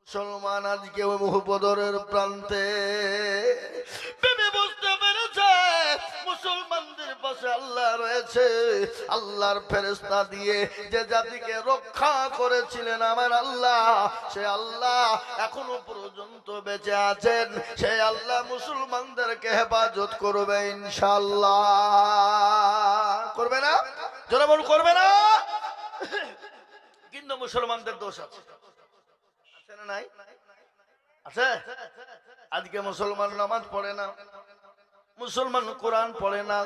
মুসলমান আজকে বদরের প্রান্তে ভেবে বুঝতে পেরেছে মুসলমানদের পাশে আল্লাহ রয়েছে। আল্লাহর ফেরেশতা দিয়ে যে জাতিকে রক্ষা করেছিলেন আমার আল্লাহ, সে আল্লাহ এখনো পর্যন্ত বেঁচে আছেন। সে আল্লাহ মুসলমানদেরকে হেফাজত করবে ইনশাআল্লাহ। করবে না? যারা বল করবে না। কিন্তু মুসলমানদের দোষ আছে, আছে না নাই? আছে। আজকে মুসলমান নামাজ পড়ে না, মুসলমান কোরআন পড়ে না,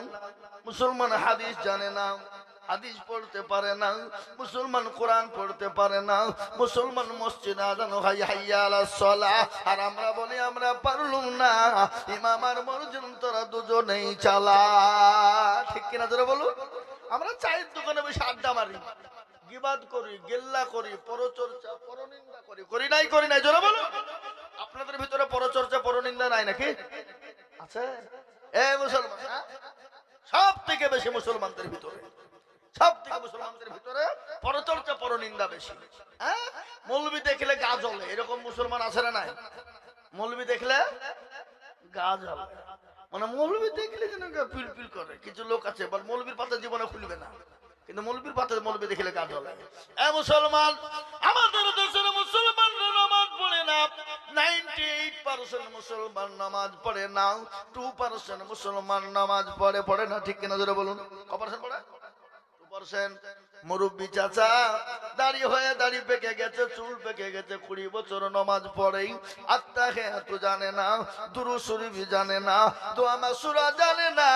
মুসলমান হাদিস জানে না, হাদিস পড়তে পারে না, মুসলমান কোরআন পড়তে পারে না, মুসলমান মসজিদে আযান হয় হাইয়া আলাস সালাহ, আর আমরা বলি আমরা পারলুম না। ইমাম আর মুয়াজ্জিন তোরা দুজনেই চালা। ঠিক কিনা জোরে বলুন। আমরা চায়ের দোকানে বসে আড্ডা মারি, গিবাদ করি, গিল্লা করি, পরচর্চা পরনিন্দা করি, করি নাই? করি নাই? জোরে বলুন। আপনাদের ভিতরে পরচর্চা পরনিন্দা নাই নাকি? আছে। এ মুসলমান, সব থেকে বেশি মুসলমানদের ভিতরে, সব থেকে মুসলমানদের ভিতরে পরচর্চা পরনিন্দা বেশি। হ্যাঁ, মৌলবি দেখলে গা জ্বলে, এরকম মুসলমান আছে না নাই? মৌলবি দেখলে গা জ্বলে, মানে মৌলবি দেখলে যেন পিলপিল করে। কিছু লোক আছে বল মৌলবির পাতা জীবনে খুলবে না, কিন্তু মৌলবির পাতা মৌলবি দেখলে গা জ্বলে। এ মুসলমান, আমাদের দেশের মুসলমান নামাজ পড়ে না। 98% মুসলমান নামাজ পড়ে না, 2% মুসলমান নামাজ পড়ে না। ঠিক কিনা জোরে বলুন। কত পার্সেন্ট পড়ে? 2%। মুরব্বী চাচা দাড়ি হয়ে দাড়ি পেকে গেছে, চুল পেকে গেছে, 20 বছর নামাজ পড়েই আত্তাহিয়াত জানে না, দুরূদ শরীফ জানে না, দোয়া মাসুরা জানে না,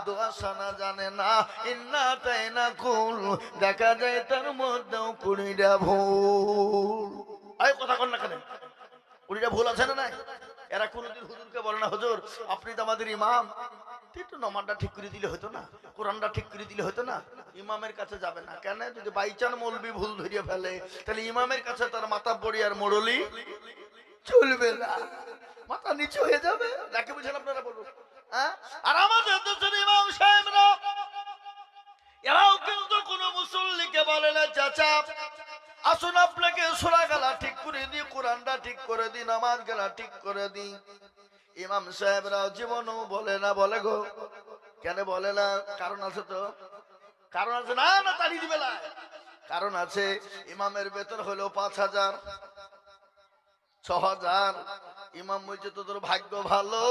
দোয়া সানা জানে না, ইন্না তাইনা কুল দেখা যায় তার মধ্যেও 20টা ভুল। এই কথা কন না কেন? 20টা ভুল আছে না নাই? এরা কোনদিন হুজুরকে বলে না হুজুর আপনি তো আমাদের ইমাম, একটু নামাজটা ঠিক করে দিলে হতো না, কোরআনটা ঠিক করে দিলে হতো না। ইমামের কাছে যাবে না কেন? যদি বাইচান মৌলবি ভুল ধরিয়ে ফেলে তাহলে ইমামের কাছে তার মাথা পড়ি আর মোড়লি চলবে না, মাথা নিচু হয়ে যাবে। যাকে বুঝেন আপনারা বলুন। হ্যাঁ, আর আমাদের দেশের ইমাম সাহেবরা এরাও কিন্তু কোন মুসল্লিকে বলে না চাচা আসুন আপনাকে সূরা গলা ঠিক করে দিই, কোরআনটা ঠিক করে দিই, নামাজ গলা ঠিক করে দিই। ইমাম সাহেবরা জীবনও বলে না। বলে গো কেন বলে না? কারণ আছে তো, কারণ আছে। না না তাড়ি দিবে না, কারণ আছে। ইমামের বেতন হলো 5,000 6,000। ইমাম বলছে তোদের ভাগ্য ভালো,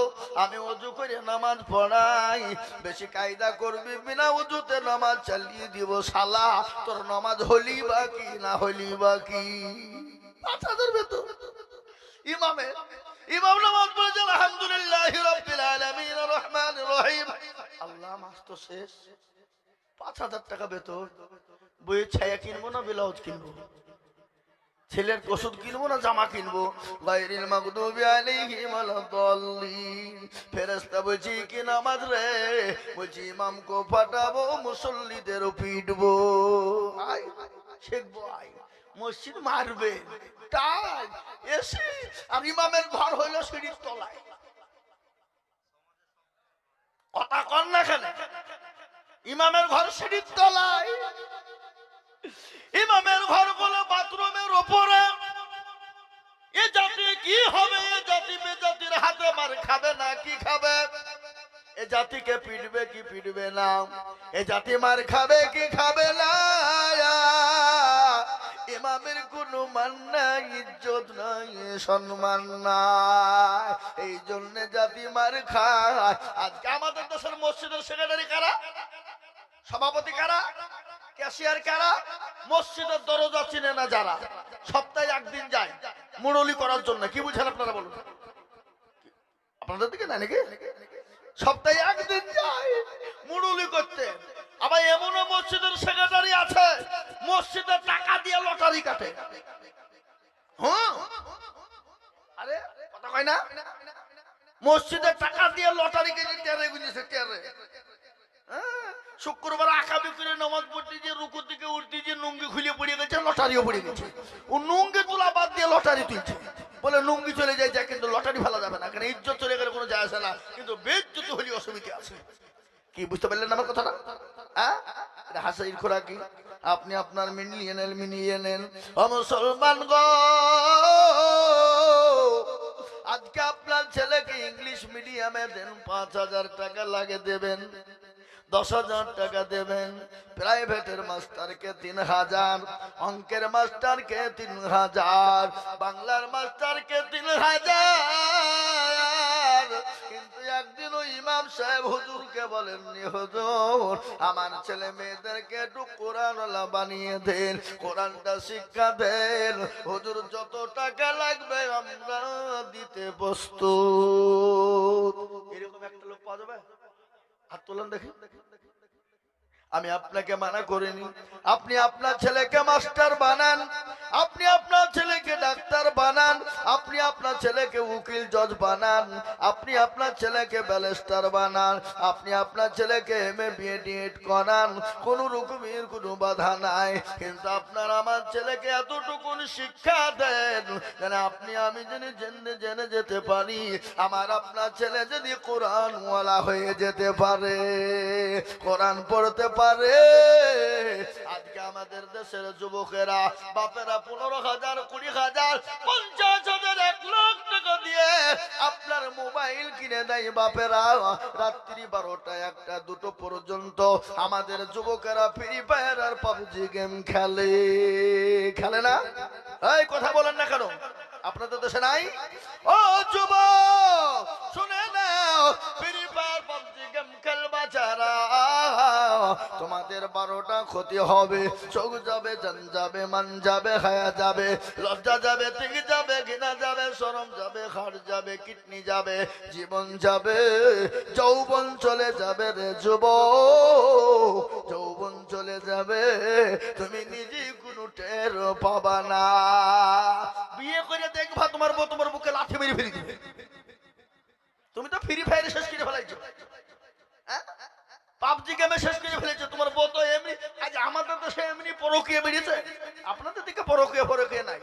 আমি ওযু করে নামাজ পড়াই, বেশি কায়দা করবি বিনা ওযুতে নামাজ চালিয়ে দিব শালা, তোর নামাজ হলি বাকি না হলি বাকি। 5,000 বেতন ইমামের। ইমাম নামাজ পড়েছে আলহামদুলিল্লাহি রাব্বিল আলামিন আর রহমানির রহিম, আল্লাহ মাস তো শেষ। 5,000 টাকা বেতন, বইয়ের ছায়া কিনবো না ব্লাউজ কিনবো, ছেলের ওষুধ কিনবো না জামা কিনবো। গায়রিল মাগদুবি আলাইহিম ওয়ালাদ-দাল্লিন। ফেরেশতা বলছি কি নামাজ রে? বলছি ইমামকে ফাটাবো, মুসল্লিদের পিটবো। আয় শিখবো, আয় মসজিদ মারবে তাই এসে। আর ইমামের ঘর হইল সিঁড়ির তলায়। কথা কন না কেন? ইমামের ঘর সিঁড়ির তলায়, ইমামের ঘর গুলো বাথরুমের উপরে। এ জাতি কি হবে? এ জাতি বেজাতির হাতে মার খাবে না কি খাবে? এ জাতিকে পিটবে কি পিটবে না? এ জাতি মার খাবে কি খাবে না? ইমামের কোনো মান নাই, ইজ্জত নাই, সম্মান নাই, এই জন্য জাতি মার খায়। আজকে আমাদের দেশের মসজিদের সেক্রেটারি কারা? সভাপতি কারা? ক্যাশিয়ার কারা? মসজিদের দরজা চিনে না যারা, সপ্তাহে একদিন যায় মুরলি করার জন্য। কি বুঝেন আপনারা বলুন? আপনাদের দিকে না নাকি? সপ্তাহে একদিন যায় মুরলি করতে। আবার এমনও মসজিদের সেক্রেটারি আছে মসজিদে টাকা দিয়ে লটারি কাটে। হ্যাঁ, আরে কথা কয় না? মসজিদে টাকা দিয়ে লটারি কেটে টেরে গুঁজেছে টেরে। শুক্রবার আকাবি করে নামাজ পড়তে যে রুকু থেকে উঠতে যে নুঙ্গি খুলে পড়ে গেছে, লটারিও পড়ে গেছে। ও নুঙ্গি তোলা বাদ দিয়ে লটারি তুলছে, বলে নুঙ্গি চলে যায় যায় কিন্তু লটারি ফেলা যাবে না, কারণ ইজ্জত চলে গেলে কোনো যায় আসে না, কিন্তু বেজ্জত হলে অসুবিধা আছে। কি বুঝতে পারলেন আমার কথাটা? হ্যাঁ, হাসাইর খোরাকি আপনি আপনার মিলিয়ে নেন। ও মুসলমান গো, মিডিয়ামে দেন 5,000 টাকা লাগে দেবেন, 10,000 টাকা দেবেন, প্রাইভেটের মাস্টারকে 3,000, অঙ্কের মাস্টারকে 3,000, বাংলার মাস্টারকে 3,000। কিন্তু একদিন ওই ইমাম সাহেব হুজুরকে বলেননি, হুজুর আমার ছেলে মেয়েদেরকে একটু কোরআনওয়ালা বানিয়ে দেন, কোরআনটা শিক্ষা দেন, হুজুর যত টাকা লাগবে আমরা দিতে প্রস্তুত। এরকম একটা লোক পাওয়া যাবে? হাত তোলেন দেখি। আমি আপনাকে মানা করিনি, আপনি আপনার ছেলেকে মাস্টার বানান, আপনি আপনার ছেলেকে ডাক্তার বানান, আপনি আপনার ছেলেকে উকিল জজ বানান, আপনি আপনার ছেলেকে ব্যারিস্টার বানান, আপনি আপনার ছেলেকে এমএ বিএ ডিএড করান, কোন রকমের কোনো বাধা নাই। কিন্তু আপনার আমার ছেলেকে এতটুকু শিক্ষা দেন যেন আপনি আমি জেনে জেনে যেতে পারি, আমার আপনার ছেলে যদি কোরআনওয়ালা হয়ে যেতে পারে, কোরআন পড়তে পারে। আজকে আমাদের দেশের যুবকেরা বাপেরা 15,000, 20,000, 50,000, 1 লাখ টাকা দিয়ে আপনার মোবাইল কিনে দেয় বাপেরা। রাত্রি 12টা, 1টা, 2টো পর্যন্ত আমাদের যুবকেরা ফ্রি ফায়ার আর পাবজি গেম খেলে, খেলে না? এই কথা বলেন না কেন? আপনাদের দেশে নাই? ও যুবক শুনে নাও, ফ্রি ফায়ার পাবজি গেম খেলবা যারা, তোমাদের 12টা ক্ষতি হবে। চোখ যাবে, জান যাবে, মান যাবে, হায়া যাবে, লজ্জা যাবে, ঠিক যাবে, ঘৃণা যাবে, শরম যাবে, হাড় যাবে, কিডনি যাবে, জীবন যাবে, যৌবন চলে যাবে রে যুবক, যৌবন চলে যাবে, তুমি নিজে কোনো টের পাবা না। বিয়ে করে দেখবা তোমার বউ তোমার বুকে লাথি মেরে ফেলে দিবে। তুমি তো ফ্রি ফায়ারে শেষ করে ফেলাইছো, পাবজি গেমে শেষ করে ফেলেছে তোমার বউ তো এমনি। আজ আমাদের দেশে এমনি পরকীয়া বেরিয়েছে, আপনাদের দিকে পরকীয়া নাই।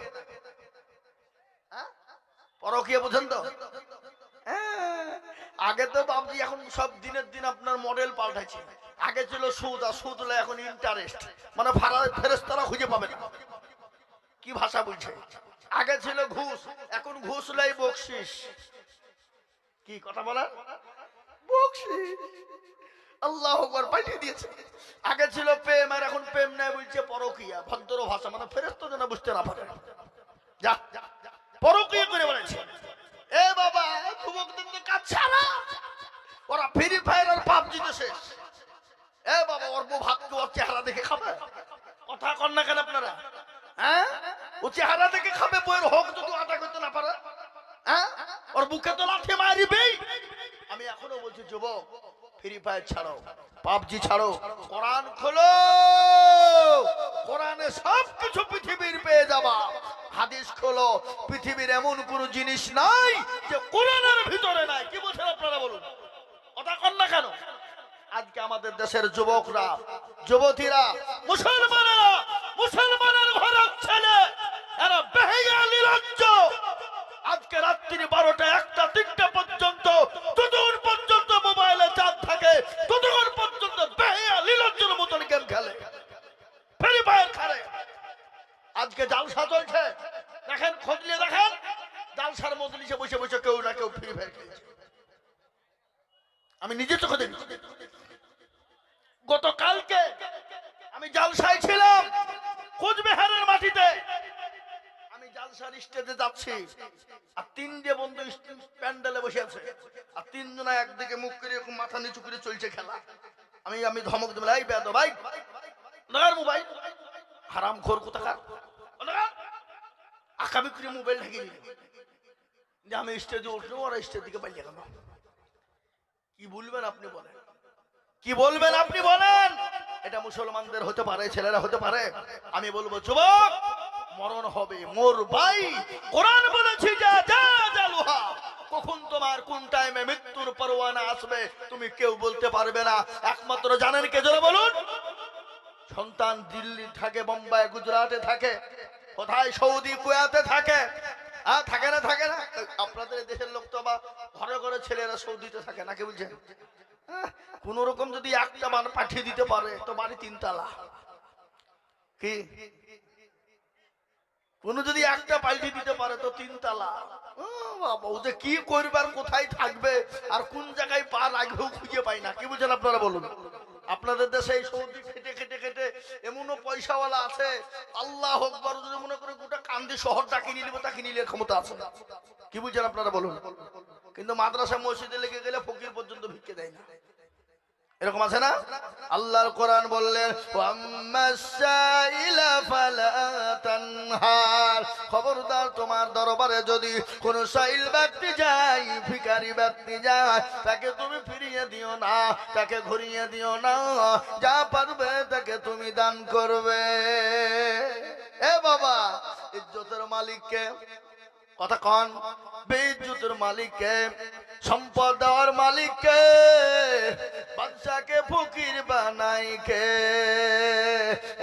পরকীয়া বুঝেন তো? আগে তো পাবজি, এখন সব দিনের দিন আপনার মডেল পাল্টাইছে। আগে ছিল সুদ, আর সুদ হলো এখন ইন্টারেস্ট, মানে ফেরেশতারা খুঁজে পাবে না। কি ভাষা বলছে? আগে ছিল ঘুষ, এখন ঘুষ লাই বকশিস। কি কথা বলেন? বকশিস আল্লাহ আকবার পাঠিয়ে দিয়েছে। আগে ছিল প্রেম, আর এখন প্রেম নাই বলছে পরকীয়া। ভদ্র ভাষা, মানে ফেরেশতা যেন বুঝতে না পারে, যা পরকীয়া করে বলেছে। এ বাবা, যুবকদের তো কাজ ছাড়া, ওরা ফ্রি ফায়ার আর পাবজিতে শেষ। এ বাবা, ওর বউ ভাবতো ওর চেহারা দেখে খাবে? কথা কন না কেন আপনারা? হ্যাঁ, ও চেহারা দেখে খাবে, বইয়ের হোক যদি আদা করতে না পারে। হ্যাঁ, ওর বুকে তো লাথি মারিবেই। আমি এখনো বলছি যুবক, ফ্রি ফায়ার ছাড়ো, পাবজি ছাড়ো, কোরআন খোলো, কোরআনে সবকিছু পৃথিবীর পেয়ে যাবা। হাদিস খোলো, পৃথিবীর এমন কোন জিনিস নাই যে কোরআনের ভিতরে নাই। কি বলছেন আপনারা বলুন? কথা কন না কেন? আজকে আমাদের দেশের যুবকরা, যুবতীরা, মুসলমানের ঘরের ছেলে, এরা বেহায়া নির্লজ্জ। আজকে রাত্রি 12টা, 1টা, 3টা পর্যন্ত, যতক্ষণ পর্যন্ত মোবাইলে চার্জ থাকে ততক্ষণ পর্যন্ত বেহায়া নির্লজ্জের মতন গেম খেলে, ফ্রি ফায়ার খেলে। আজকে জালসা চলছে, দেখেন, খোঁজ নিয়ে দেখেন, জালসার মজলিসে বসে বসে কেউ না কেউ ফ্রি ফায়ার খেলছে। আমি নিজে চোখে দেখি। গতকালকে আমি জালসায় ছিলাম কোচবিহারের মাটিতে। আমি জালসার স্টেজে যাচ্ছি, আর 3টে বন্ধু প্যান্ডেলে বসে আছে, আর 3 জনা একদিকে মুখ করে এরকম মাথা নিচু করে চলছে খেলা। আমি ধমক দেব, এই বেয়াদব ভাই, লাগার মোবাইল, হারামখোর কোথাকার, আকামি করে মোবাইল ঢেকে নিল। যে আমি স্টেজে উঠলাম, ওরা স্টেজ দিকে পালিয়ে গেল। কি বলবেন আপনি বলেন? কি বলবেন আপনি বলেন? এটা মুসলমানদের হতে পারে, ছেলেরা হতে পারে? আমি বলবো যুবক, মরণ হবে, মোর ভাই। কোরআন বলেছে যা জালুহা, কখন তোমার কোন টাইমে মৃত্যুর পরোয়ানা আসবে তুমি কেউ বলতে পারবে না, একমাত্র জানেন কে? জোরে বলুন। সন্তান দিল্লি থাকে, বোম্বাই, গুজরাটে থাকে, কোথায় সৌদি, কুয়েতে থাকে, থাকে না? থাকে না? আপনাদের দেশের লোক তো বা ঘরে ঘরে ছেলেরা সৌদিতে থাকে না, কে বলছেন? কোন রকম যদি একটা মান পাঠিয়ে দিতে পারে তো বাড়ি 3 তালা। কি কোন যদি একটা পাল্টে দিতে পারে তো 3 তালা। বাবা, ও যে কি করবে আর কোথায় থাকবে আর কোন জায়গায় পা রাখবেও খুঁজে পাই না। কি বুঝেন আপনারা বলুন? আপনাদের দেশে এই সৌদি খেটে খেটে খেটে এমনও পয়সাওয়ালা আছে, আল্লাহ আকবার, যদি মনে করে গোটা কান্দি শহরটা কিনে নিব, তা কিনে নিয়ে ক্ষমতা আছে। কি বুঝেন আপনারা বলুন? কিন্তু মাদ্রাসা মসজিদে লেগে গেলে ফকির পর্যন্ত ভিক্ষে দেয় না। এরকম আছে না? আল্লাহর কোরআন বললেন, খবরদার তোমার দরবারে যদি কোন সাইল ব্যক্তি যায়, ভিখারি ব্যক্তি যায়, তাকে তুমি ফিরিয়ে দিও না, তাকে ঘুরিয়ে দিও না, যা পারবে তাকে তুমি দান করবে। এ বাবা, ইজ্জতের মালিককে, কথা কন, বেইজ্জতের মালিককে, সম্পদ দেওয়ার মালিককে, বাদশাকে ফকির বানাই কে?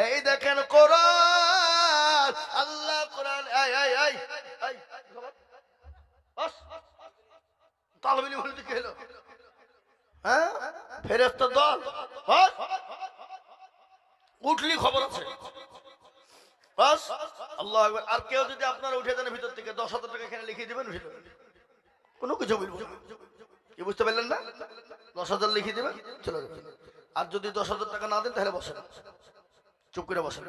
এই দেখেন কোরআন, আল্লাহ কোরআন, এই এই এই এই বস, তালবিলি বলতে কি হলো? হ্যাঁ, ফেরেশতার দল, বস, উঠলি খবর আছে, বস, আল্লাহু আকবার। আর কেউ যদি আপনারা উঠে দেন ভিতর থেকে 10,000 টাকা এখানে লিখে দিবেন, উঠে দেবেন, কোনো কিছু বলবো না। কি বুঝতে পারলেন না? 10,000 লিখে দিবেন, চলে যাবেন। আর যদি 10,000 টাকা না দেন তাহলে বসেন, চুপ করে বসেন।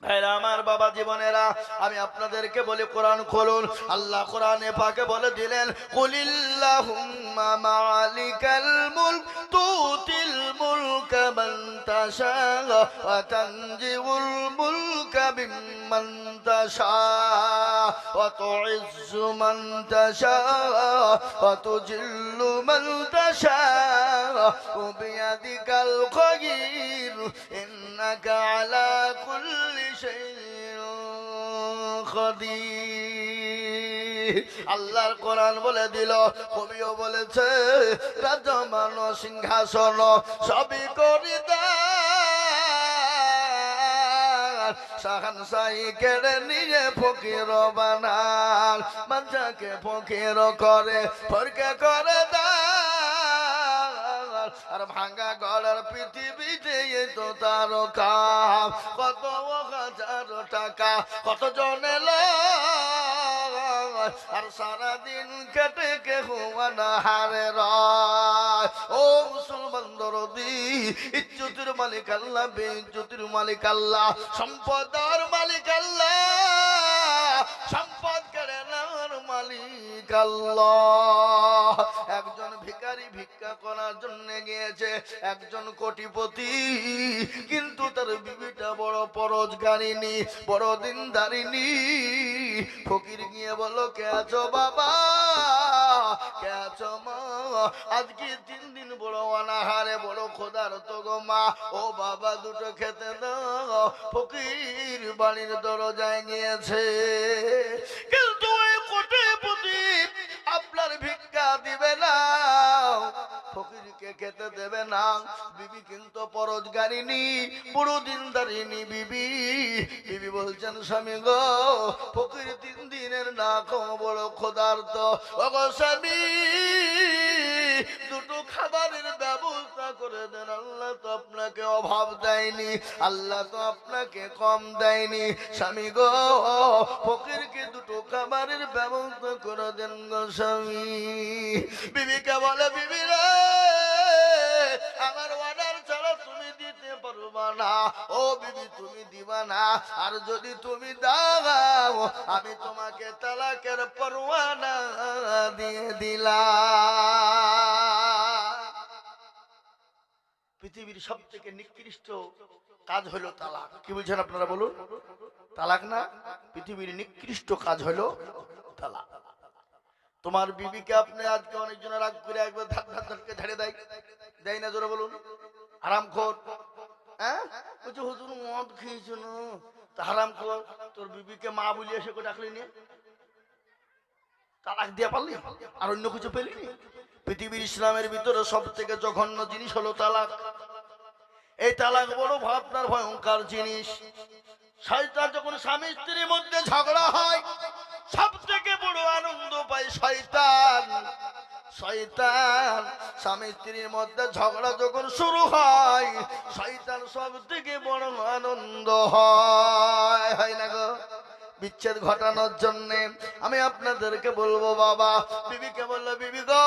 ভাইরা আমার, বাবা জীবনেরা, আমি আপনাদেরকে বলি কোরআন খুলুন। আল্লাহ কোরআনে পাকে বলে দিলেন, কুলিল্লাহুম্মা মালিকাল মুলক তুতিল মুলকা মান তাশা ওয়া তানজিউল মুলকা বিমান তাশা ওয়া তুইজ্জু মান তাশা ওয়া তুজিল্লু মান তাশা ওয়া বিয়াদিকাল খায়র ইন্নাকা আলা কুল্লি আল্লাহর কোরআন বলে দিল, কবিও বলেছে, রাজমান সিংহাসন সবই করি দান, শাহানশাহী কেড়ে নিয়ে ফকির বানান, বাচ্চাকে ফকির করে ফরকে করে দান। আর ভাঙা গলার পৃথিবীতে তো তার কাম, কত হাজার টাকা কত জন আর সারাদিন কেটে কে হুয়ানা হারে রায়। ও মুসলমান দরদি, ইজ্জতের মালিক আল্লাহ, বেইজ্জতের মালিক আল্লাহ, সম্পদের মালিক আল্লাহ, সম্পদ কেড়ে নেওয়ার মালিক আল্লাহ। একজন ভিখারি ভিক্ষা করার জন্য গিয়েছে একজন কোটিপতি, কিন্তু তার বিবিটা বড় পরোজগারিনী, বড় দিনদারিনী। ফকির গিয়ে বলল, কে আছো বাবা, কে আছো মা, আজকে 3 দিন বড় অনাহারে, বড় ক্ষুধার্ত গো মা, ও বাবা দুটো খেতে দাও। ফকির বাড়ির দরজায় গিয়েছে, কিন্তু ওই কোটিপতি আপনার ভিক্ষা দিবে না, ফকিরকে খেতে দেবে না। বিবি কিন্তু পরোজগারিনী, বড় দিনদারিনী বিবি। বিবি বলছেন, স্বামী গো, ফকির 3 দিনের না খাওয়া বড় ক্ষুধার্ত, ও গো স্বামী, দুটো খাবারের ব্যবস্থা করে দেন। আল্লাহ তো আপনাকে অভাব দেয়নি, আল্লাহ তো আপনাকে কম দেয়নি। স্বামী গো, ফকিরকে দুটো খাবারের ব্যবস্থা করে দেন গো স্বামী। বিবিকে বলে, বিবি রে, আমার অর্ডার ছাড়া তুমি দিতে পারবা না। ও বিবি, তুমি দিবা না, আর যদি তুমি দাও আমি তোমাকে তালাকের পরোয়ানা দিয়ে দিলাম। পৃথিবীর সব থেকে নিকৃষ্ট কাজ হলো তালাক। কি বলছেন আপনারা বলুন? তালাক না, পৃথিবীর নিকৃষ্ট কাজ হলো তালাক। তোমার বিবিকে আপনি আজকে অনেকজন রাগ করে একবার ধাক ধাক ধাক্কে ঝেড়ে দেয়, দেয় না? জোরে বলুন। হারামখোর, হ্যাঁ, বলছে হুজুর মদ খেয়েছো না, তা হারামখোর, তোর বিবিকে মা বলি এসে করে ডাকলি নিয়ে তালাক দিয়ে পারলি, আর অন্য কিছু পেলি? পৃথিবীর ইসলামের ভিতরে সব থেকে জঘন্য জিনিস হলো তালাক। এই তালাক বড় ভাবনার ভয়ঙ্কর জিনিস। শয়তান যখন স্বামী স্ত্রীর মধ্যে ঝগড়া হয়, সব থেকে বড় আনন্দ পায় শয়তান। শয়তান স্বামী স্ত্রীর মধ্যে ঝগড়া যখন শুরু হয়, শয়তান সব থেকে বড় আনন্দ হয় না গো? বিচ্ছেদ ঘটানোর জন্য আমি আপনাদেরকে বলবো বাবা, বিবিকে বললো বিবি গো,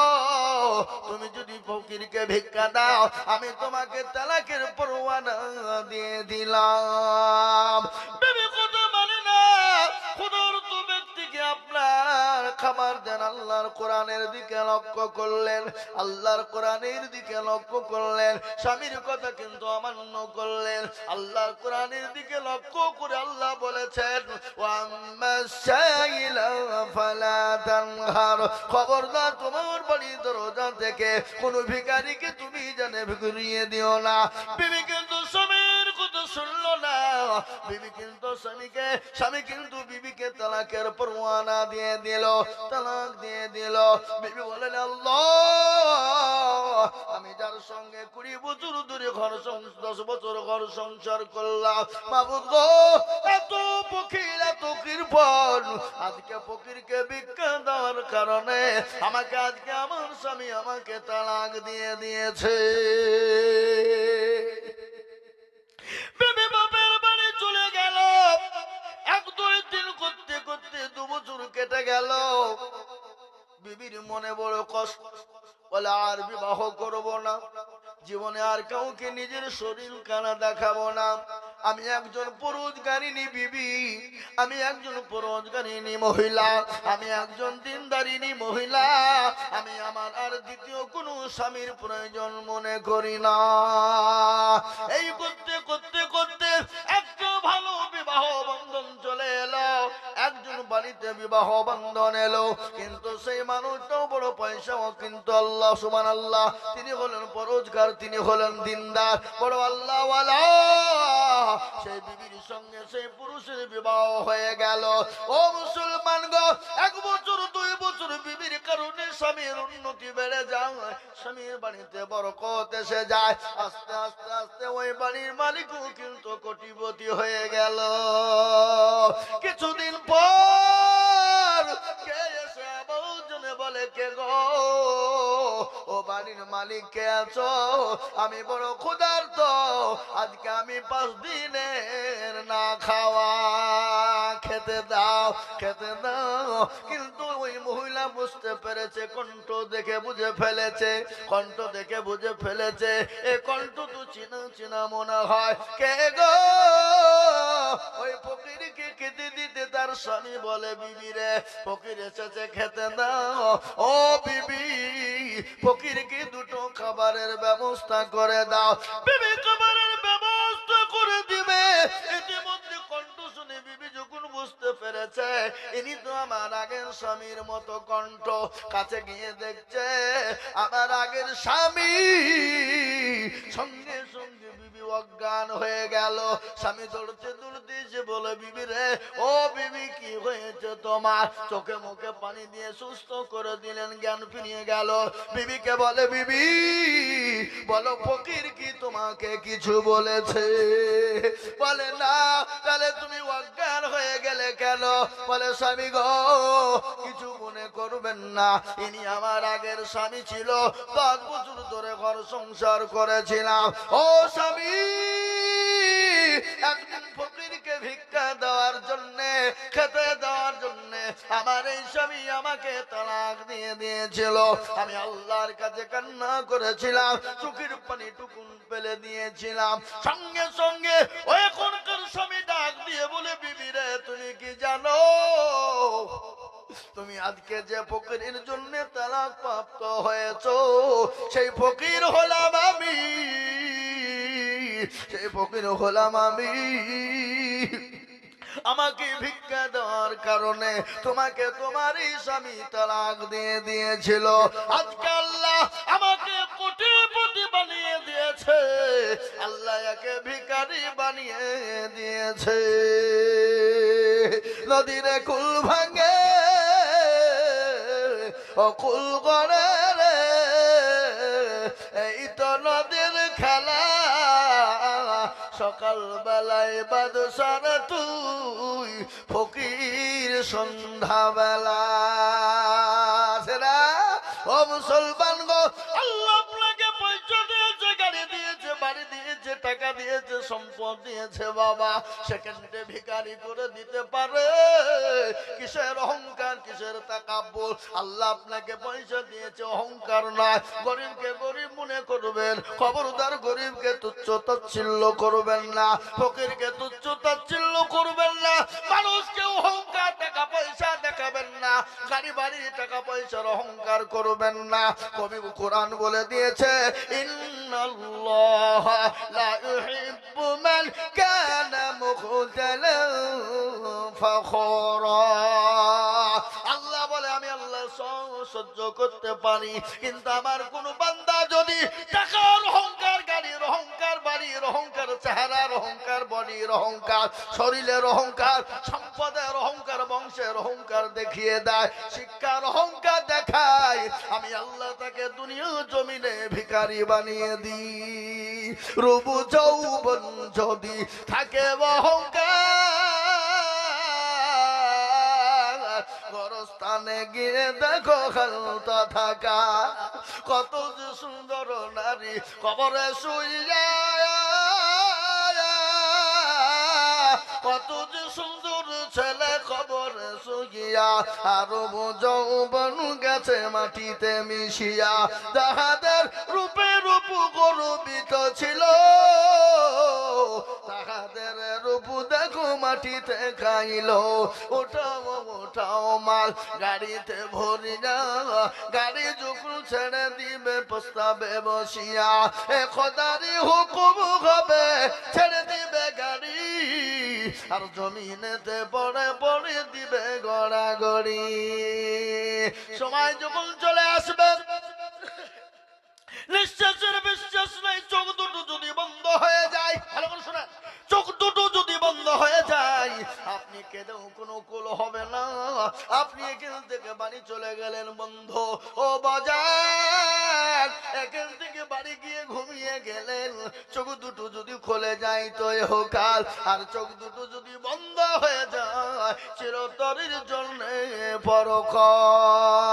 তুমি যদি ফকিরকে ভিক্ষা দাও আমি তোমাকে তালাকের পরোয়ানা দিয়ে দিলাম। বিবি কথা মানে না, ক্ষুধার্ত ব্যক্তিকে আপনার খাবার দেন। আল্লাহর কোরআনের দিকে লক্ষ্য করলেন, আল্লাহর কোরআনের দিকে লক্ষ্য করলেন, স্বামীর কথা কিন্তু অমান্য করলেন। আল্লাহর কোরআনের দিকে লক্ষ্য করে আল্লাহ বলেছেন খবরদার তোমার বাড়ির দরজা থেকে কোন ভিখারিকে তুমি জানে ঘুরিয়ে দিও না। বিবি কিন্তু স্বামীর কথা শুনলো না, বিবি কিন্তু স্বামী কিন্তু বিবিকে তালাকের পরোয়ানা দিয়ে দিল, তালাক দিয়ে দিল। বিবি বলেন আল্লাহ, আমি যার সঙ্গে 20 বছর ধরে 10 বছর ঘর সংসার করলাম, মাবুদ গো, এত ফকির এত কৃপণ, আজকে ফকিরকে ভিক্ষা দেওয়ার কারণে আমাকে আজকে আমার স্বামী আমাকে তালাক দিয়ে দিয়েছে। বিবি বাপের বাড়ি চলে গেল। 1-2 দিন করতে করতে 2 বছর কেটে গেল। বিবির মনে বড় কষ্ট, বলে আর বিবাহ করব না, জীবনে আর কাউকে নিজের শরীর কানা দেখাবো না। আমি একজন পরোজগারিনী বিবি, আমি একজন পরোজগারিনী মহিলা, আমি একজন দিনদারিনী মহিলা, আমি আমার আর দ্বিতীয় কোনো স্বামীর প্রয়োজন মনে করি না। এই করতে করতে করতে একটা ভালো বিবাহ বন্ধন চলে এলো, একজন বাড়িতে বিবাহ বন্ধন এলো, কিন্তু সেই মানুষটাও বড় পয়সাও, কিন্তু আল্লাহ সুবহানাল্লাহ, তিনি হলেন পরোজগার, তিনি হলেন দিনদার, বড় আল্লাহওয়ালা। সেই বিবির সঙ্গে সেই পুরুষের বিবাহ হয়ে গেল। ও মুসলমান গো, 1 বছর 2 বছর বিবির কারণে স্বামীর উন্নতি বেড়ে যায়, স্বামীর বাড়িতে বরকত এসে যায়। আস্তে আস্তে আস্তে ওই বাড়ির মালিকও কিন্তু কোটিপতি হয়ে গেল। কিছুদিন পর কে এসে বউজনে বলে, কে গো, ও বাড়ির মালিক কে আছো? আমি বড় ক্ষুধার্ত, আজকে আমি 5 দিনের না খাওয়া, খেতে দাও খেতে দাও। কিন্তু ওই মহিলা বুঝতে পেরেছে, কণ্ঠ দেখে বুঝে ফেলেছে, কণ্ঠ দেখে বুঝে ফেলেছে, এ কণ্ঠ তো চিনা চিনা মনে হয়। কে গো? ওই ফকিরকে খেতে দিতে তার স্বামী বলে, বিবি রে, ফকির এসেছে খেতে দাও। ও বিবি, ফকিরকে 2টো খাবারের ব্যবস্থা করে দাও। বিবি খাবারের ব্যবস্থা করে দিবে। ইতিমধ্যে কণ্ঠ শুনে বিবি যখন বুঝতে পেরেছে ইনি তো আমার আগের স্বামীর মতো কণ্ঠ, কাছে গিয়ে দেখছে আমার আগের স্বামী, সঙ্গে সঙ্গে বিবি অজ্ঞান হয়ে গেল। স্বামী দৌড়তে দৌড়তে এসে বলে, বিবি রে, ও বিবি কি হয়েছে তোমার? চোখে মুখে পানি দিয়ে সুস্থ করে দিলেন, জ্ঞান ফিরিয়ে গেল। বিবিকে বলে, বিবি বলো ফকির কি তোমাকে কিছু বলেছে? বলে না। তাহলে তুমি অজ্ঞান হয়ে গেলে কেন? বলে, স্বামী গো, কিছু মনে করবেন না, ইনি আমার আগের স্বামী ছিল, 10 বছর ধরে ঘর সংসার করেছিলাম। ও স্বামী, একদিন ফকিরকে ভিক্ষা দেওয়ার জন্য, খেতে দেওয়ার জন্য আমার এই স্বামী আমাকে তালাক দিয়ে দিয়েছিল। আমি আল্লাহর কাছে কান্না করেছিলাম, চোখের পানি টুকুন ফেলে দিয়েছিলাম। সঙ্গে সঙ্গে ওই এখনকার স্বামী ডাক দিয়ে বলে, বিবি রে, তুমি কি জানো তুমি আজকে যে ফকিরের জন্য তালাক প্রাপ্ত হয়েছো, সেই ফকির হলাম আমি, সেই ফকির হলাম আমি। আমাকে ভিক্ষা দেওয়ার কারণে তোমাকে তোমারই স্বামী তালাক দিয়ে দিয়েছিল। আজকে আল্লাহ আমাকে কোটিপতি বানিয়ে দিয়েছে, আল্লাহ একে ভিখারি বানিয়ে দিয়েছে। নদীরে কুল ভাঙে ও কুল গড়ে রে, এই তো নদীর খেলা, সকাল বেলায় বাদশার তুই, ফকির সন্ধ্যা বেলা। ও মুসলমান গো, আল্লাহ আপনাকে পয়সা দিয়েছে, গাড়ি দিয়েছে, বাড়ি দিয়েছে, টাকা দিয়েছে, সম্পদ দিয়েছে বাবা, সেকেন্ডে ভিখারি করে দিতে পারে। কিসের অহংকার, কিসের তাকাব্বুর? আল্লাহ আপনাকে পয়সা দিয়েছে, অহংকার নয়। গরিবকে গরিব মনে করবেন, খবরদার গরিবকে তুচ্ছ তাচ্ছিল্য করবেন না, ফকিরকে তুচ্ছ তাচ্ছিল্য করবেন না, মানুষকে অহংকার টাকা পয়সা দেখাবেন না, গাড়ি বাড়ি টাকা পয়সার অহংকার করবেন না। কবি কোরআন বলে দিয়েছে, ইন্নাল্লাহ লা ইউহিব্বু মান কানা মুখতালান ফাখরা। আল্লাহ বলে, আমি আল্লাহ সহ্য করতে পারি, কিন্তু আমার কোন বান্দা যদি টাকার অহংকার, গাড়ির অহংকার, বাড়ির অহংকার, চেহারার অহংকার, বডির অহংকার, শরীরের অহংকার, সম্পদের অহংকার, বংশের অহংকার দেখিয়ে দেয়, শিক্ষার অহংকার দেখায়, আমি আল্লাহ তাকে দুনিয়া জমিনে ভিখারি বানিয়ে দিই। রূপ যৌবন যদি থাকে অহংকার, গরস্থানে গিয়ে দেখো খালতা থাকা, কত যে সুন্দর নারী কবরে শুইয়া, কত যে সুন্দর ছেলে কবরে শুইয়া, আরো যৌবন গেছে মাটিতে মিশিয়া, যাহাদের রূপে রূপ গর্বিত ছিল, তাহাদের রূপ দেখো মাটিতে খাইল। ওটাও ওটাও মাল গাড়িতে ভরিয়া, গাড়ি যখন ছেড়ে দিবে প্রস্তাবে বসিয়া, এ খোদারি হুকুম হবে ছেড়ে দিবে গাড়ি, আর জমিনেতে পড়ে পড়ে দিবে গড়াগড়ি। সময় যখন চলে আসবে, নিঃশ্বাসের বিশ্বাস নেই, চোখ দুটো যদি বন্ধ হয়ে যায়, ভালো করে শোনেন, চোখ দুটো যদি বন্ধ হয়ে যায়, আপনি কেঁদেও কোনো কুল হবে না। আপনি এখান থেকে বাড়ি চলে গেলেন বন্ধু, ও বাজার, এখান থেকে বাড়ি গিয়ে ঘুমিয়ে গেলেন, চোখ দুটো যদি খুলে যায় তো ইহকাল, আর চোখ দুটো যদি বন্ধ হয়ে যায় চিরতরের জন্য পরকাল।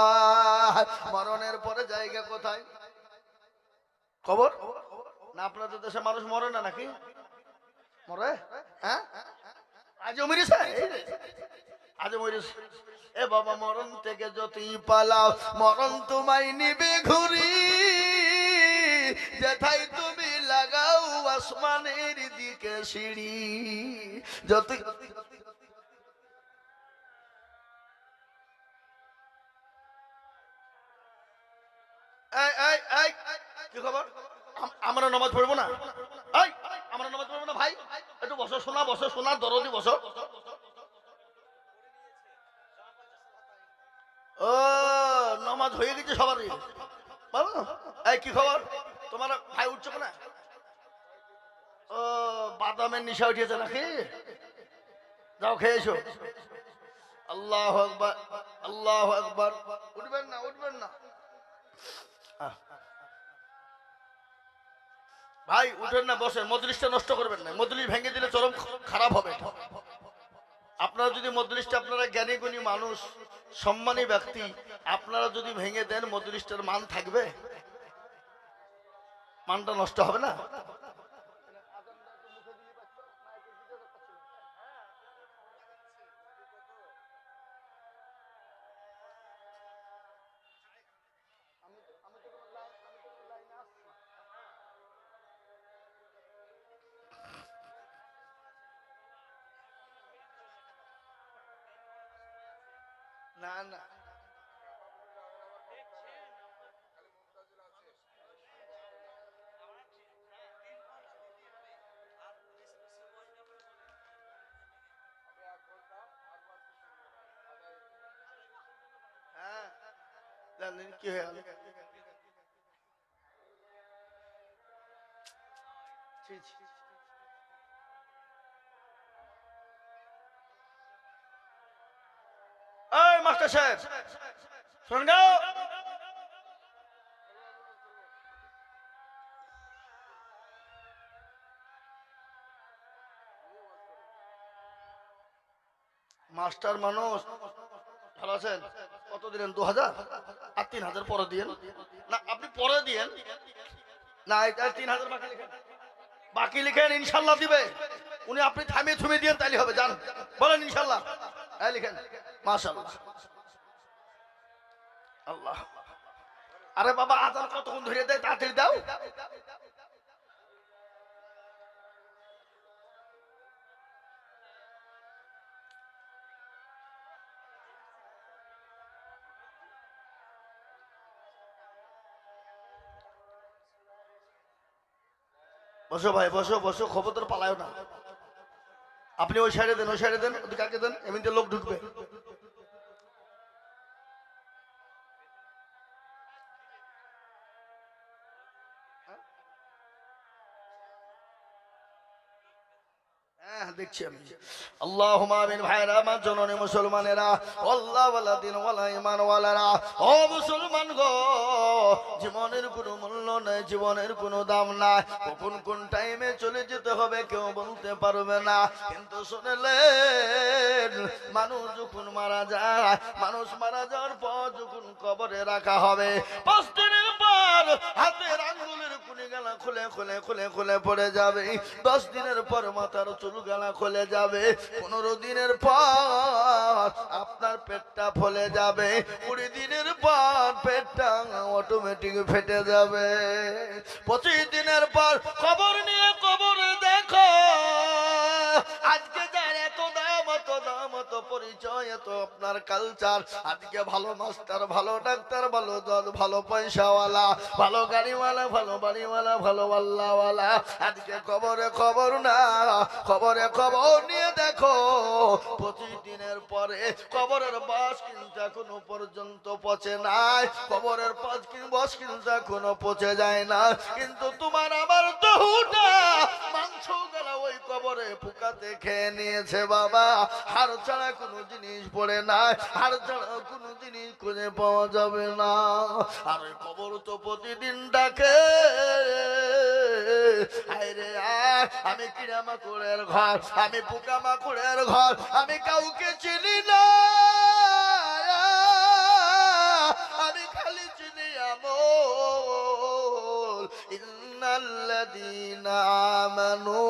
মরণের পরে জায়গা কোথায়? কবর না? আপনাদের দেশে মানুষ মরে না নাকি? মরে? হ্যাঁ, আজও মরিস, আজও মরিস। এ বাবা, মরণ থেকে যতই পালাও, মরণ তোমায় নিবে ঘুরি, যেথায় তুমি লাগাও আসমানের দিকে সিঁড়ি, যতই কি খবর? আমরা নামাজ পড়বো না? আমরা নামাজ পড়বো না ভাই? একটু বসো শোনা, বসো শোনা, দরদি বসো। ও, নামাজ হয়ে গেছে সবারই? বলো, এই কি খবর তোমার ভাই? উঠছো না? ও, বাদামের নিশা উঠিয়েছে নাকি? যাও খেয়েছো। আল্লাহু আকবার, আল্লাহু আকবার। উঠবেন না, উঠবেন না ভাই, উঠেন না, বসেন, মজলিসটা নষ্ট করবেন না, মজলিস ভেঙে দিলে চরম খারাপ হবে। আপনারা যদি মজলিসটা, আপনারা জ্ঞানী গুণী মানুষ, সম্মানী ব্যক্তি, আপনারা যদি ভেঙে দেন, মজলিসটার মান থাকবে? মানটা নষ্ট হবে না? না না, হ্যাঁ, জানেন কি হয়ে গেল? এই মাস্টার সাহেব, শোন গো, মাস্টার মানুষ ভালো আছেন? কত দিলেন? 2000 আর 3000 পরে দিয়েন না, আপনি পরে দিয়েন না, এটা 3000 বাকি লিখেন। বাকি লিখেন ইনশাল্লাহ দিবে। উনি আপনি থামিয়ে থুমিয়ে দিয়ে তাইলে হবে, জান বলেন ইনশাল্লাহ। হ্যাঁ লিখেন মাশাআল্লাহ। আল্লাহ, আরে বাবা আজান কতক্ষণ ধরে দেয়, তাড়াতাড়ি দাও। বসো ভাই, বসো বসো, খবরদার পালায় না। আপনি ওই সাইডে দেন, ওই সাইডে দেন, ওদিকে আগে দেন, এমনিতে লোক ঢুকবে। দেখছি আমি। আল্লাহুম্মা আমিন। ভাইরা আমার জননী মুসলমানেরা, আল্লাহ ওয়ালা দিন ওয়ালা ঈমান ওয়ালারা, ও মুসলমান গো, জীবনের কোনো মূল্য নাই, জীবনের কোনো দাম নাই। কখন কোন টাইমে চলে যেতে হবে কেউ বলতে পারবে না। কিন্তু শুনলেন, মানুষ যখন মারা যায়, মানুষ মারা যাওয়ার পর যখন কবরে রাখা হবে, 5 দিনের পর হাতের আঙ্গুলের কুড়িগালা খুলে খুলে খুলে খুলে পড়ে যাবে। 10 দিনের পর মাথার চুল গালা খুলে যাবে। 15 দিনের পর আপনার পেটটা ফলে যাবে। 20 দিনের পর পেটটা অটোমেটিক ফেটে যাবে। 25 দিনের পর খবর নিয়ে কবরে দেখো। আজকে যার এত দাম, এত দাম, এত পরিচয়, এত আপনার কালচার, আজকে ভালো মাস্টার, ভালো ডাক্তার, ভালো জজ, ভালো পয়সাওয়ালা, ভালো গাড়িওয়ালা, ভালো বাড়িওয়ালা, ভালো আল্লাহওয়ালা, আজকে খবরে খবর না। খবরে খবর নিয়ে দেখো, 25 দিনের পরে কবরের বাস কিন্তু এখনো পর্যন্ত পচে নাই। কবরের বাস কিন্তু এখনো পচে যায় না। কিন্তু তোমার আমার দেহটা মাংস গলা ওই কবরে পোকাতে খেয়ে নিয়েছে বাবা। হাড় ছাড়া কোনো জিনিস পড়ে নাই, হাড় ছাড়া কোনো জিনিস খুঁজে পাওয়া যাবে না। আর ওই কবর তো প্রতিদিন ডাকে, আরে আমি কিরামাকুড়ের ঘর, আমি পোকামাকুড়ের ঘর, আমি কাউকে চিনি না, আমি খালি চিনি আমল। ইন্নাল্লাযীনা আমানু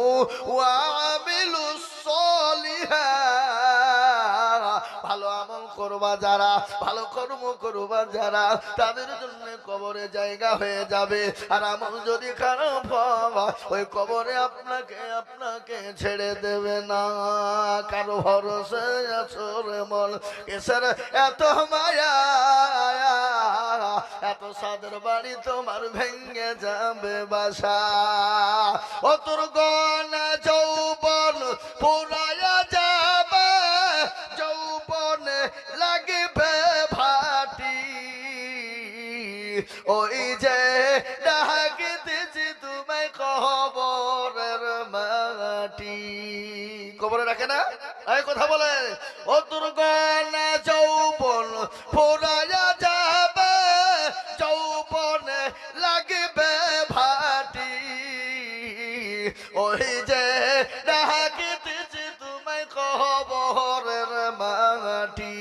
ওয়া আমিলুস সলিহাত, ভালো আমল করবা যারা, ভালো কর্ম করবা যারা, তাদের জন্য কবরে জায়গা হয়ে যাবে। আর আমল যদি খারাপ হয়, ওই কবরে আপনাকে ছেড়ে দেবে না। কারো ভরসা আসরে মন কেসের এত মায়া, এত সাদের বাড়ি তোমার ভেঙে যাবে বাসা। ও তোর গনা যৌবন পুরায়া যাবে, যৌবনে লাগবে ভাটি, ওই যে ডাকিতেছি তোমায় কবরের মাটি। কবরে রাখে না, এই কথা বলে। ও তোর গনা যৌবন পুরায়া যাবে, যৌবনে লাগবে ভাটি, ওই যে ডাকিতেছি তোমায় কবরের মাটি।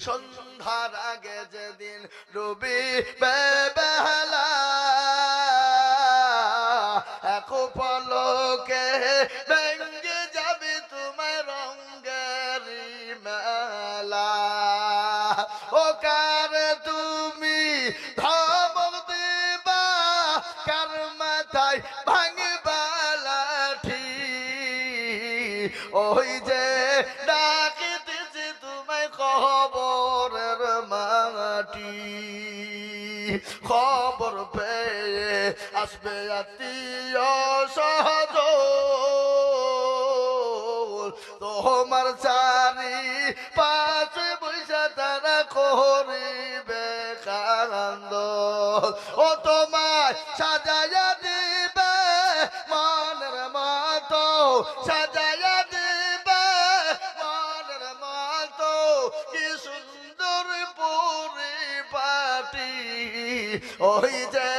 সন্ধ্যার আগে যেদিন ডুবিবে বেলা, এক পলকে ভেঙে যাবে তোমার রঙের মেলা। ও কার তুমি ধমক দিবা, কার মাথায় ভাঙবা লাঠি, ওই যে ডাকিতেছি তোমায় কবরের মাটি। খবর পেয়ে আসবে আত্মীয় স্বজন, তোমার চারি পাশে বৈশা তারা করিবে কান্দ। ও তোমায় সাজায়া দিবে মনের মতো, সাজায়া দিবে মনের মতো, কি সুন্দর পরিপাটি, ওই যে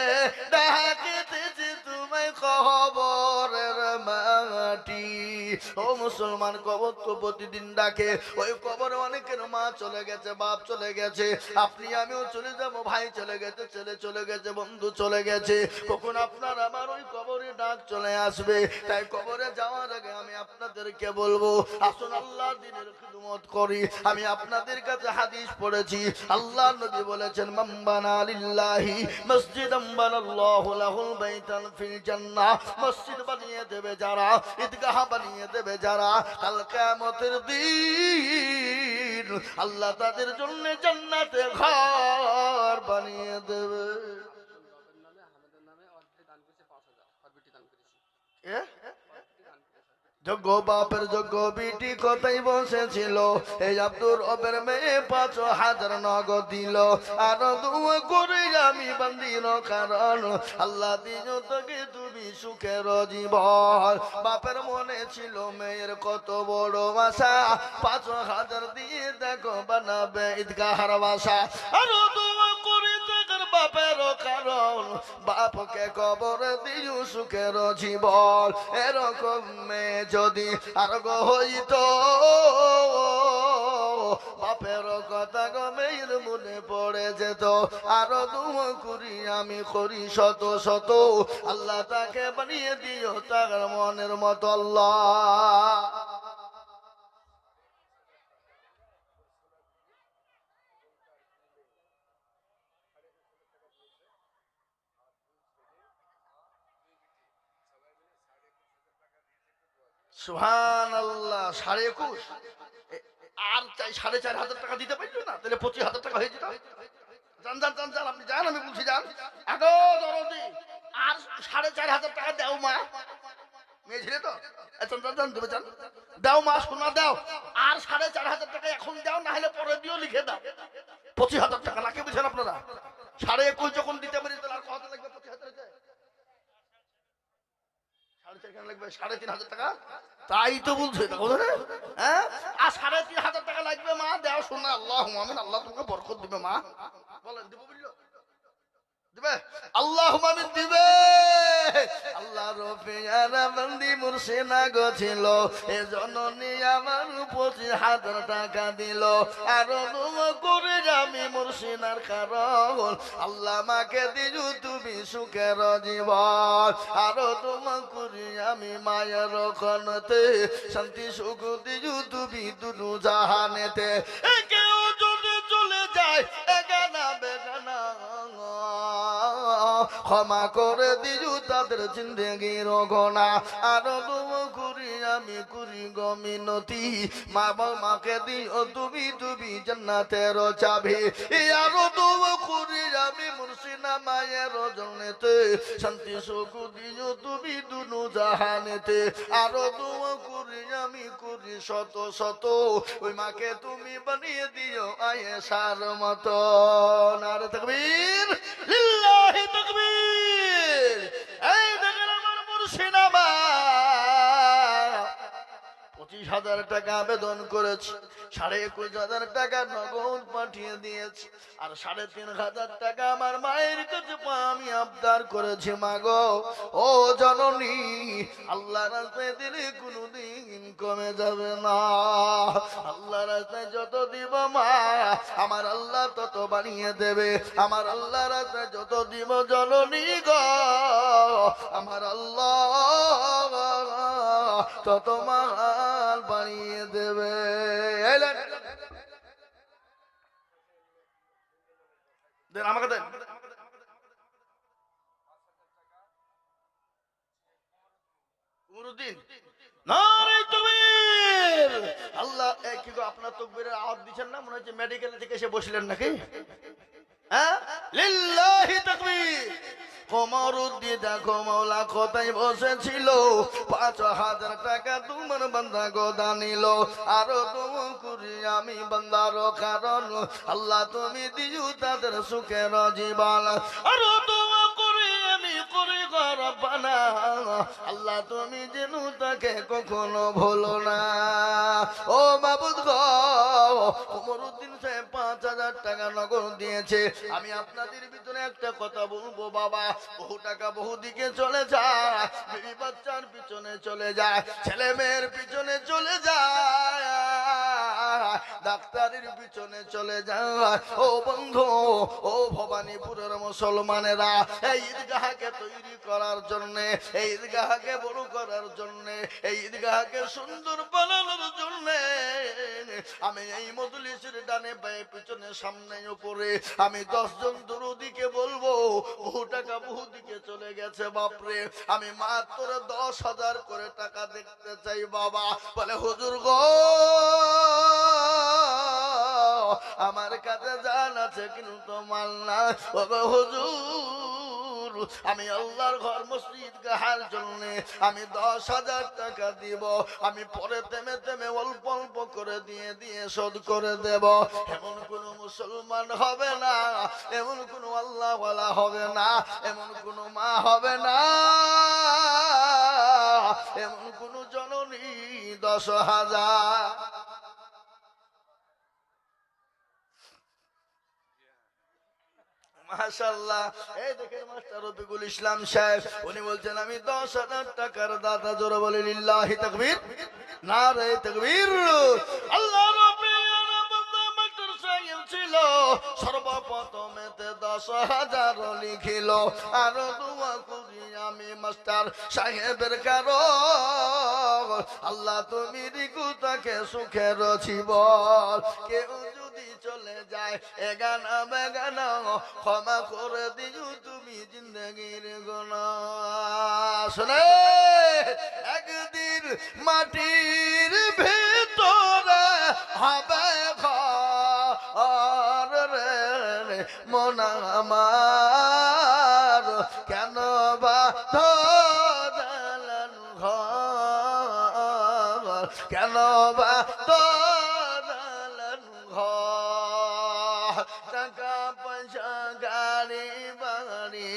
ডাকিতেছি তোমায় কবরের মাটি। ও মুসলমান কবর তো প্রতিদিন ডাকে, ওই কবরে অনেকের মা চলে গেছে, বাপ চলে গেছে, আপনি আমিও চলে যাব, ভাই চলে গেছে, ছেলে চলে গেছে, বন্ধু চলে গেছে, কখন আপনার আমার ওই কবরে ডাক চলে আসবে। তাই কবরে যাওয়ার আগে আমি আপনাদেরকে বলবো, আসুন আল্লাহ দ্বীনের খিদমত করি। আমি আপনাদের কাছে হাদিস পড়েছি, আল্লাহ নবী বলেছেন, মান বানা লিল্লাহি মসজিদান বানাল্লাহু লাহুল বাইতান ফিল জান্নাহ। মসজিদ বানিয়ে দেবে যারা, ঈদগাহ বানিয়ে দেবে যারা, কাল কিয়ামতের দিন আল্লাহ তাদের জন্য জান্নাতে ঘর বানিয়ে দেবে। যোগ্য বাপের যোগ্য বিটি কোথায় বসেছিল, এই আব্দুর রবের মেয়ে ৫,০০০ নগদ দিল, আর দুয়া করে আমি বান্দির কারণ আল্লাহ দিন তোকে তুমি সুখের জীবন। বাপের মনে ছিল মেয়ের কত বড় আশা, ৫,০০০ দিয়ে দেখো বানাবে ঈদগাহর বাসা, আর দুয়া করে বাপের কারণ বাপকে কবরে দিও সুখের জীবন। এরকম মেয়ে যদি আর গো হইত, বাপের কথা গো মেয়ের মনে পড়ে যেত, আরো দুয়া করি আমি করি শত শত, আল্লাহ তাকে বানিয়ে দিও তার মনের মতো। আল্লাহ সুবহানাল্লাহ। ২১,৫০০ আর চাই ৪,৫০০ টাকা দিতে পারলো না, তাহলে ২৫,০০০ টাকা হয়ে যেত। যান যান যান যান, আপনি যান, আমি বলছি যান। এত দরদি, আর ৪,৫০০ টাকা দাও মা, মেয়ে ছেলে তো, যান দেবে, যান দাও মা, সোনা দাও, আর ৪,৫০০ টাকা এখন দাও, না হলে পরে দিও, লিখে দাও। ২৫,০০০ টাকা নাকি বুঝছেন আপনারা? ২১,৫০০ যখন দিতে পারি, তাহলে আর কত লাগবে? ২৫,০০০ লাগবে ৩,৫০০ টাকা। তাই তো বলছে, হ্যাঁ, আর ৩,৫০০ টাকা লাগবে মা, দেও শোনা। আল্লাহ আমিন, আল্লাহ তোমাকে বরকত দিবে মা। বলেন দিব, বুঝলো দিবে, আল্লাহ আমিন দিবে। আল্লাহ রফিয়ারা বন্দি মুর্শিনা গছিল, এ জননী আমার ২৫,০০০ টাকা দিল, আর করে আমি মুর্শিনার কারণ আল্লাহ মাকে দিজু তুমি সুখের জীবন, আরো তোমা করি আমি মায়ের কনতে শান্তি সুখ দিজু তুমি দুনু জাহানেতে। কেউ যদি চলে যায় এগানা বেগানা, ক্ষমা করে দিজু তাদের জিন্দেগির গোনা, আরো দুয়া করি আমি করি গো মিনতি, মা বাবাকে দিও তুমি তুমি জান্নাতের চাবি, আরো দুয়া করি আমি মুর্শিনা মায়ের জন্যতে শান্তি সুখ দিও তুমি দুনু জাহানেতে, আরো দুয়া করি আমি করি শত শত, ওই মাকে তুমি বানিয়ে দিও আয়েশার মতো। নারে তাকবীর, লিল্লাহি তাকবীর। এই দেখেন আমার মুর্শিদা মা ২৫,০০০ টাকা আবেদন করেছে, ২১,৫০০ টাকা নগদ পাঠিয়ে দিয়েছে, আর ৩,৫০০ টাকা আমার মায়ের কাছে আমি আবদার করেছি, মা গো ও জননী, আল্লাহ রাস্তায় দিলে কোনদিন কমে যাবে না, আল্লাহ রাস্তায় যত দিব মা আমার আল্লাহ তত বানিয়ে দেবে, আমার আল্লাহ রাস্তায় যত দিব জননী গো আমার আল্লাহ তত মাল বানিয়ে দেবে। দেন আমাকে দেন। আল্লাহ কি গো, আপনার তাকবীরের আওয়াজ দিচ্ছেন না, মনে হচ্ছে মেডিকেল থেকে এসে বসলেন নাকি? হ্যাঁ, লিল্লাহি তাকবীর। কোমরুদ্দি দেখো মৌলা কোথায় বসেছিল, ৫,০০০ টাকা তোমার বান্দা গোদা নিল, আরো তুমি করি আমি বান্দার কারণ আল্লাহ তুমি দিও তাদের সুখের জীবন, আরো তোমা করি আমি করি ঘর রাব্বানা, আল্লাহ তুমি যেন তাকে কখনো ভুলো না। ও মাবুদ গো, ওমরউদ্দিন সাহেব 5,000 টাকা নগদ দিয়েছে। আমি আপনাদের ভিতরে একটা কথা বলবো বাবা, বহু টাকা বহু দিকে চলে যায়, বিবি বাচ্চার পিছনে চলে যায়, ছেলে মেয়ের পিছনে চলে যায়, ডাক্তারের পিছনে চলে যায়। ও বন্ধু, ও ভবানীপুরের মুসলমানেরা, এই ঈদগাহকে তৈরি করার জন্য, এই ঈদগাহকে বড় করার জন্য, এই ঈদগাহকে সুন্দর বানানোর জন্য আমি এই মজলিসের ডানে বায়ে পিছনে সামনে উপরে আমি 10 জন দরুদিকে বলবো, বহু টাকা বহু দিকে চলে গেছে বাপরে, আমি মাত্র 10,000 করে টাকা দেখতে চাই বাবা। বলে হুজুর গো, আমার কাছে জান আছে কিন্তু মাল না। বাবা হুজুর, আমি আল্লাহর ঘর মসজিদ গাহার জন্য আমি 10,000 টাকা দিব, আমি পরে তেমে তেমে অল্প অল্প করে দিয়ে দিয়ে শোধ করে দেব। এমন কোন মুসলমান হবে না, এমন কোন আল্লাহওয়ালা হবে না, এমন কোন মা হবে না, এমন কোন জননী 10,000। মাশাআল্লাহ। এই দেখেন মাস্টার রফিকুল ইসলাম সাহেব, উনি বলছেন আমি 10,000 টাকার দাতা। জোরে বলে লিল্লাহি তাকবীর, নারে তাকবীর। আল্লাহ রাব্বির বান্দা মাস্টার সাহেব ছিল, সর্বপ্রথমেতে 10,000 লিখিল, আর দোয়া করি আমি মাস্টার সাহেবের কারণ, আল্লাহ তুমি দিকু তাকে সুখের জীবন। কেউ যদি চলে যায় এগানা বেগানা, ক্ষমা করে দিও তুমি জিন্দগির গুনাহ। শুনে একদিন মাটির ভিতরে হবে ঘর রে মন আমার, কেন বা দালান ঘর, কেন বা দালান ঘর, টাকা পয়সা গাড়ি বাড়ি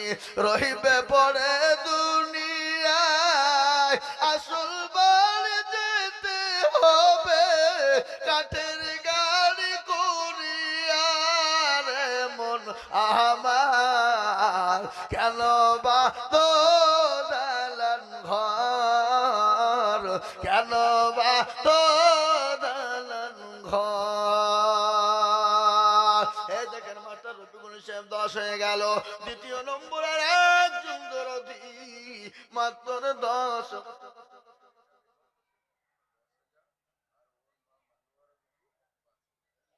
রহিবে পড়ে দুনিয়ায়, আসল বাড়ি যেতে হবে কাঠের গাড়ি করিয়া রে মন আমার, কেন বা দালান ঘর, কেন বা দালান ঘর। এই দেখেন মাস্টার রফিকুল সাহেব 10 হয়ে গেল। দ্বিতীয় নম্বরের একজন দরদি মাত্র 10।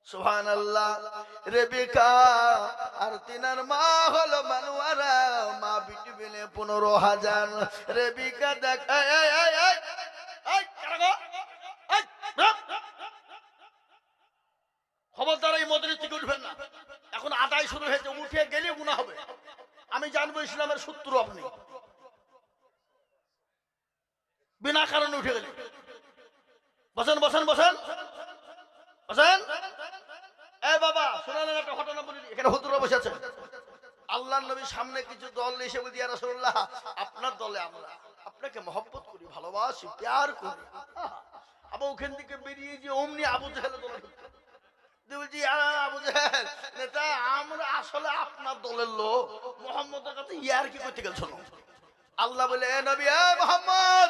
সুবহানাল্লাহ। রেবেকা আর তিনার মা হলো মানোয়ারা, মা বিটি মিলে 15,000। রেবেকা দেখ, খবরদার এই মজলিস থেকে উঠবেন না, এখন আদায় শুরু হয়েছে, উঠে গেলে গুনাহ হবে। আমি জানবো ইসলামের সূত্র, আপনি বিনা কারণে উঠে গেলে। বসেন বসেন বসেন বসেন। এই বাবা শুনালেন একটা ঘটনা বলি, এখানে হুজুররা বসে আছেন। আল্লাহর নবীর সামনে কিছু দল এসে বলি, ইয়া রাসূলুল্লাহ আপনার দলে আমরা আপনাকে মহব্বত করি, ভালোবাসি, প্যার করি। আবার ওখান থেকে বেরিয়ে যে অমনি আবু জাহেলের দলে বলছি, আবু জাহেল নেতা, আমরা আসলে আপনার দলের লোক, মুহাম্মদের কাছে ইয়ার কি করতে গেল। শোনো, আল্লাহ বলে এ নবী এ মুহাম্মদ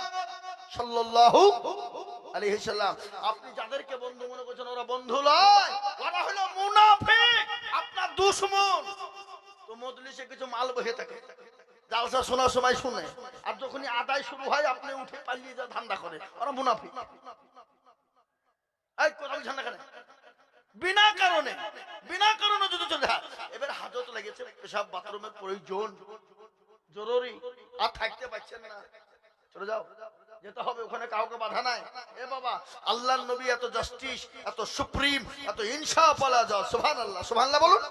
সাল্লাল্লাহু আলাইহি সাল্লাম, আপনি যাদেরকে বন্ধু মনে করছেন ওরা বন্ধু নয়, ওরা হলো মুনাফিক, আপনার দুশমন। তো মজলিসে কিছু মাল বসে থাকে, জালসা শোনার সময় শুনে, আর যখনই আদায় শুরু হয় আপনি উঠে পালিয়ে যা ধান্দা করে, ওরা মুনাফিক। এই কথা বলছেন না কেন? বিনা কারণে যদি চলে যায়। এবার হাজত লেগেছে, পেশাব বাথরুমের প্রয়োজন জরুরি, আর থাকতে পারছেন না, চলে যাও, যেতে হবে, ওখানে কাউকে বাধা নাই। এ বাবা, আল্লাহর নবী এত জাস্টিস, এত সুপ্রিম, এত ইনসাফ বলা যায়। সুবহানাল্লাহ, সুবহানাল্লাহ বলুন।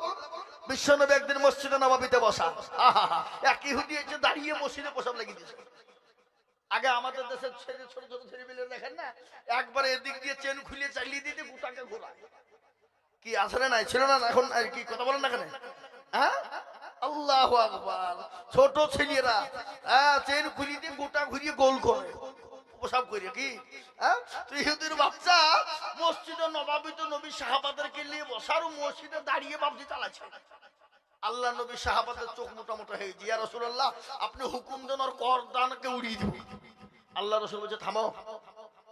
বিশ্বনবী একদিন মসজিদে নববীতে বসা, এক ইহুদি এসে দাঁড়িয়ে মসজিদে প্রসাব লাগিয়ে দিয়েছে। আগে আমাদের দেশের ছেলে ছোট ছোট ছেলেমেলে দেখেন না, একবারে এদিক দিয়ে চেন খুলে চালিয়ে দিতে গোটাকে ঘোরায়। কি আসলে নাই ছিল না, এখন আর কি কথা বলেন না কেন? হ্যাঁ, আল্লাহু আকবার। ছোট ছেলেরা চেন খুলি দিয়ে গোটা ঘুরিয়ে গোল করে প্রসাব করে কি তুই ইহুদির বাচ্চা মসজিদে নবাবিতে নবী সাহাবাদেরকে নিয়ে বসার মসজিদে দাঁড়িয়ে বাবজি চালাচ্ছে। আল্লাহ নবী সাহাবাদের চোখ মোটা মোটা হয়ে গেছে, ইয়া রাসূলুল্লাহ আপনি হুকুম দেন আর করদানকে উড়িয়ে দিব। আল্লাহ রাসূল বলছে থামো,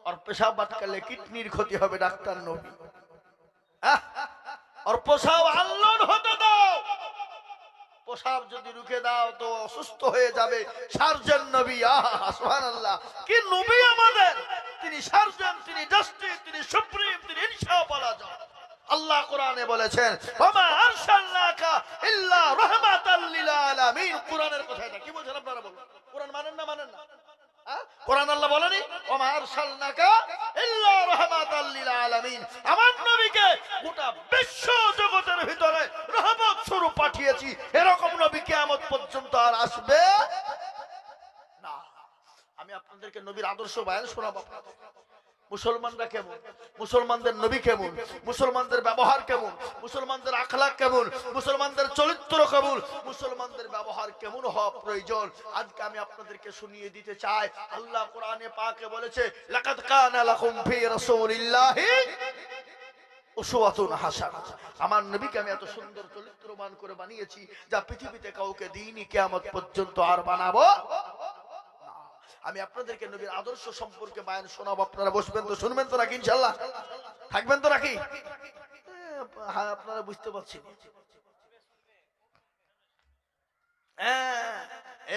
আর পেশাব আটকালে কিডনির ক্ষতি হবে ডাক্তার নবী। আর পেশাব আল্লাহর হতে দাও, পেশাব যদি রুখে দাও তো অসুস্থ হয়ে যাবে। সার্জন নবী, সুবহানাল্লাহ, কি নবী আমাদের! তিনি সার্জন, তিনি জাস্টিস, তিনি সুপ্রিম, তিনি ইনসাফওয়ালা। আল্লাহ কোরআনে বলেছেন ওমা আরসালনাকা ইল্লা রাহমাতাল লিল আলামিন। কোরআনের কথা এটা কি বলছেন আপনারা বলুন? কোরআন মানেন না মানেন না? কোরআন আল্লাহ বলেনি ওমা আরসালনাকা ইল্লা রাহমাতাল লিল আলামিন, আমার নবীকে গোটা বিশ্ব জগতের ভিতরে রহমত স্বরূপ পাঠিয়েছি। এরকম নবী কিয়ামত পর্যন্ত আর আসবে না। আমি আপনাদেরকে নবীর আদর্শ বয়ান শোনাবো। মুসলমানরা কেমন, মুসলমানদের নবী কেমন, মুসলমানদের ব্যবহার কেমন, মুসলমানদের আখলাক কেমন, মুসলমানদের চরিত্র কেমন, মুসলমানদের ব্যবহার কেমন হওয়া প্রয়োজন, আজকে আমি আপনাদেরকে শুনিয়ে দিতে চাই। আল্লাহ কোরআনে পাকে বলেছে লাকাদ কানা লাকুম ফি রাসূলিল্লাহি উসওয়াতুন হাসানাহ। আমার নবীকে আমি এত সুন্দর চরিত্রবান করে বানিয়েছি যা পৃথিবীতে কাউকে দিইনি, কিয়ামত পর্যন্ত আর বানাবো। আমি আপনাদেরকে নবীর আদর্শ সম্পর্কে বয়ান শোনাবো। আপনারা বসবেন তো, শুনবেন তো নাকি? ইনশাআল্লাহ থাকবেন তো নাকি? হ্যাঁ, আপনারা বুঝতে পারছেন।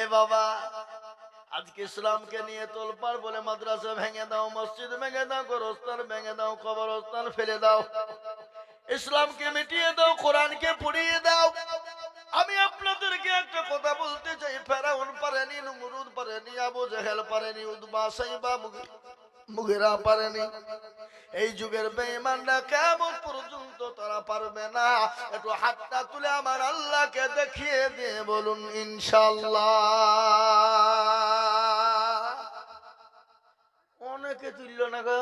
এ বাবা, আজকে ইসলামকে নিয়ে তোলপাড় বলে মাদ্রাসা ভেঙে দাও, মসজিদ ভেঙে দাও, গোরস্থান ভেঙে দাও, কবরস্থান ফেলে দাও, ইসলামকে মিটিয়ে দাও, কোরআনকে পুড়িয়ে দাও। আমি আপনাদেরকে একটা কথা বলতে চাই, ফেরাউন পারেনি, নমরুদ পারেনি, আবু জেহেল পারেনি, উতবা সাইবা মুগিরা পারেনি। এই যুগের বেঈমানরা কিয়ামত পর্যন্ত তারা পারবে না। একটু হাতটা তুলে আমার আল্লাহকে দেখিয়ে দিয়ে বলুন ইনশাআল্লাহ। অনেকে তুলল না গো,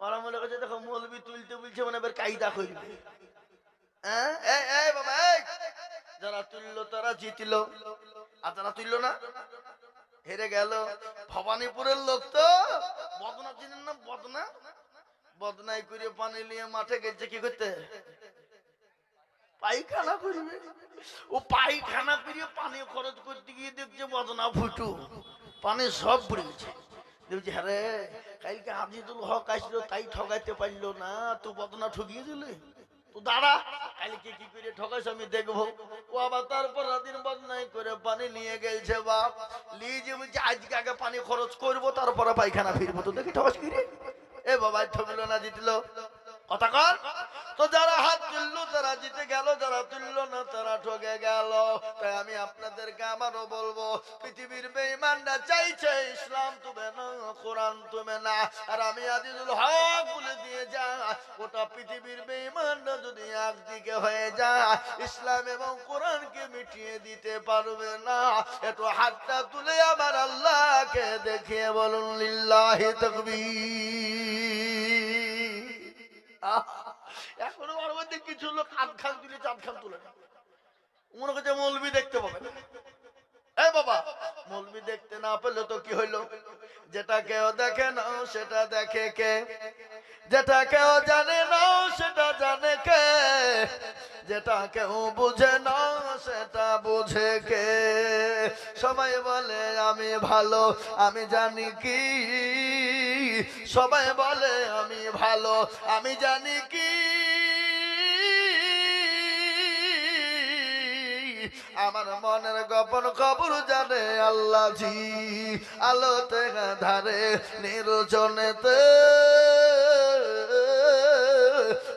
ওরা মনে করছে দেখো মৌলবি তুলতে বলছে মানে এবার কায়দা করবে। এই বাবা, এই যারা তুললো তারা জিতল, আর যারা তুললো না হেরে গেল। ভবানীপুরের লোক তো বদনা চিনেন না? বদনা, বদনাই করে পানি নিয়ে মাঠে গেছে কি করতে? পায়খানা করবে। ও পায়খানা করে পানি খরচ করতে গিয়ে দেখছে বদনা ফুটু, পানি সব পড়েছে। দেখছি হ্যাঁ কালকে হাজিদুল হক আসলো তাই ঠকাইতে পারলো না, তো বদনা ঠকিয়ে দিলে তো দাঁড়া কালকে কি করে ঠকাইছ আমি দেখবো। ও আবার তারপর রাদিন বদনাই করে পানি নিয়ে গেছে। বাপ লিয়ে যে বলছে আজকে আগে পানি খরচ করবো তারপরে পায়খানা ফিরবো, তো দেখি ঠকাস কি রে। এ বাবা ঠকলো না জিতলো? কথা কর তো। যারা হাত তুললো তারা জিতে গেল, যারা তুললো না তারা ঠকে গেল। তাই আমি আপনাদেরকে আবারও বলবো, পৃথিবীর বেঈমানরা চাইছে ইসলাম তুমি না, কোরআন তুমি না, আর আমি আজিজুল হক বলে দিয়ে যা গোটা পৃথিবীর বেঈমানরা যদি একদিকে হয়ে যায় ইসলাম এবং কোরআনকে মিটিয়ে দিতে পারবে না। একটু হাতটা তুলে আমার আল্লাহকে দেখিয়ে বলুন লিল্লাহি তাকবীর। এখনো ওর মধ্যে কিছু লোক আধ খান তুলে চাঁদ খান তুলে না, মনে করছে মৌলবি দেখতে পাবে না। এই বাবা, মৌলবি দেখতে না পেলে তো কি হইলো? যেটা কেউ দেখে না সেটা দেখে কে, যেটা কেউ জানে না সেটা জানে কে, যেটা কেউ বুঝে না সেটা বুঝে কে। সবাই বলে আমি ভালো, আমি জানি কি, সবাই বলে আমি ভালো, আমি জানি কি, আমার মনের গোপন খবর জানে আল্লাহ জি। আলোতে ধারে নির্জনেতে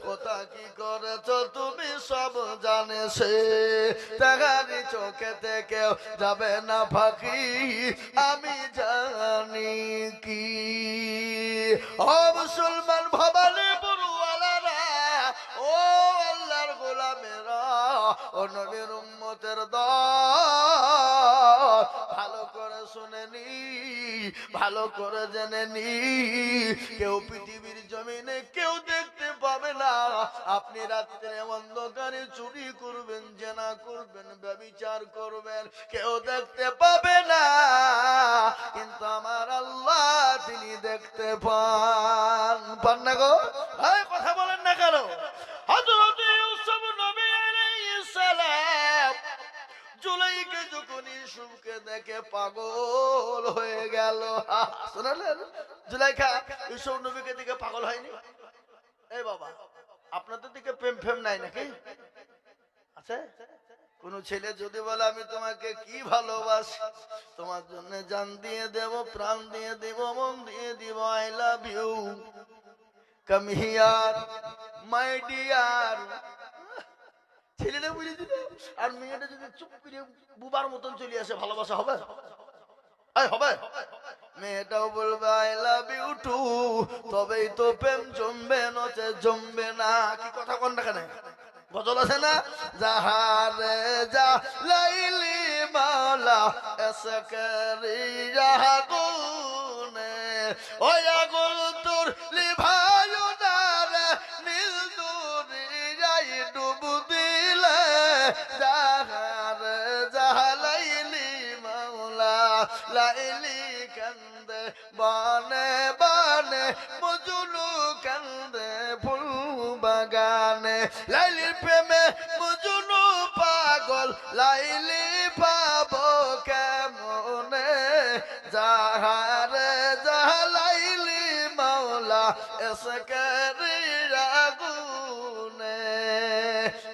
কোথা কি করেছ তুমি সব জানে সে, তাহারি চোখে থেকেও যাবে না ফাঁকি, আমি জানি কি। ও মুসলমান ভবানীপুর ওয়ালারা, ও আল্লাহর গোলামেরা, ও নবীর উম্মতের দল, ভালো করে শুনে নি, ভালো করে জেনে নি, কেউ পৃথিবীর জমিনে কেউ দেখতে পাবে না। আপনি রাত্রে অন্ধকারে চুরি করবেন, জেনা করবেন, ব্যভিচার করবেন, কেউ দেখতে পাবে না, কিন্তু আমার আল্লাহ তিনি দেখতে পান না গো। এই কথা বলেন না কেন? হযরত ইউসুফ নবী আলাইহিস সালাম জুলাইখা যখন ইউসুফকে দেখে পাগল হয়ে গেল। শুনলেন? জুলাইখা ইউসুফ নবীকে দেখে পাগল হয়নি? এই বাবা, আপনাদের দিকে প্রেম ফেম নাই নাকি? আছে? কোন ছেলে যদি বলে আমি তোমাকে কি ভালোবাসি, তোমার জন্য জান দিয়ে দেব, প্রাণ দিয়ে দেব, মন দিয়ে দিব, I love you, come here my dear, ছেলেটা বুঝে দিল। আর মেয়েটা যদি চুপ করে বুবার মতন চলে আসে, ভালোবাসা হবে? হবে? মেয়েটাও বলবে আই লাভ ইউ টু, তবেই তো প্রেম জমবে, নচে জমবে না। কি কথা কোন দেখানে গজল আছে না? জাহারে যা লাইলি মাওলা এসকারি জাহাগুনে, ওই আগুন তোর লিভায়ু নারে নীল দুনিয়ায় ডুব দিলে, জাহারে যা লাইলি মাওলা লাইলি কান্দে বানে বানে, মজনু কান্দে ফুল বাগানে, লাইলির প্রেমে মজনু পাগল, লাইলি পাবো কেমনে, জাহারে জাহা লাইলি মাওলা এসকারি আগুনে।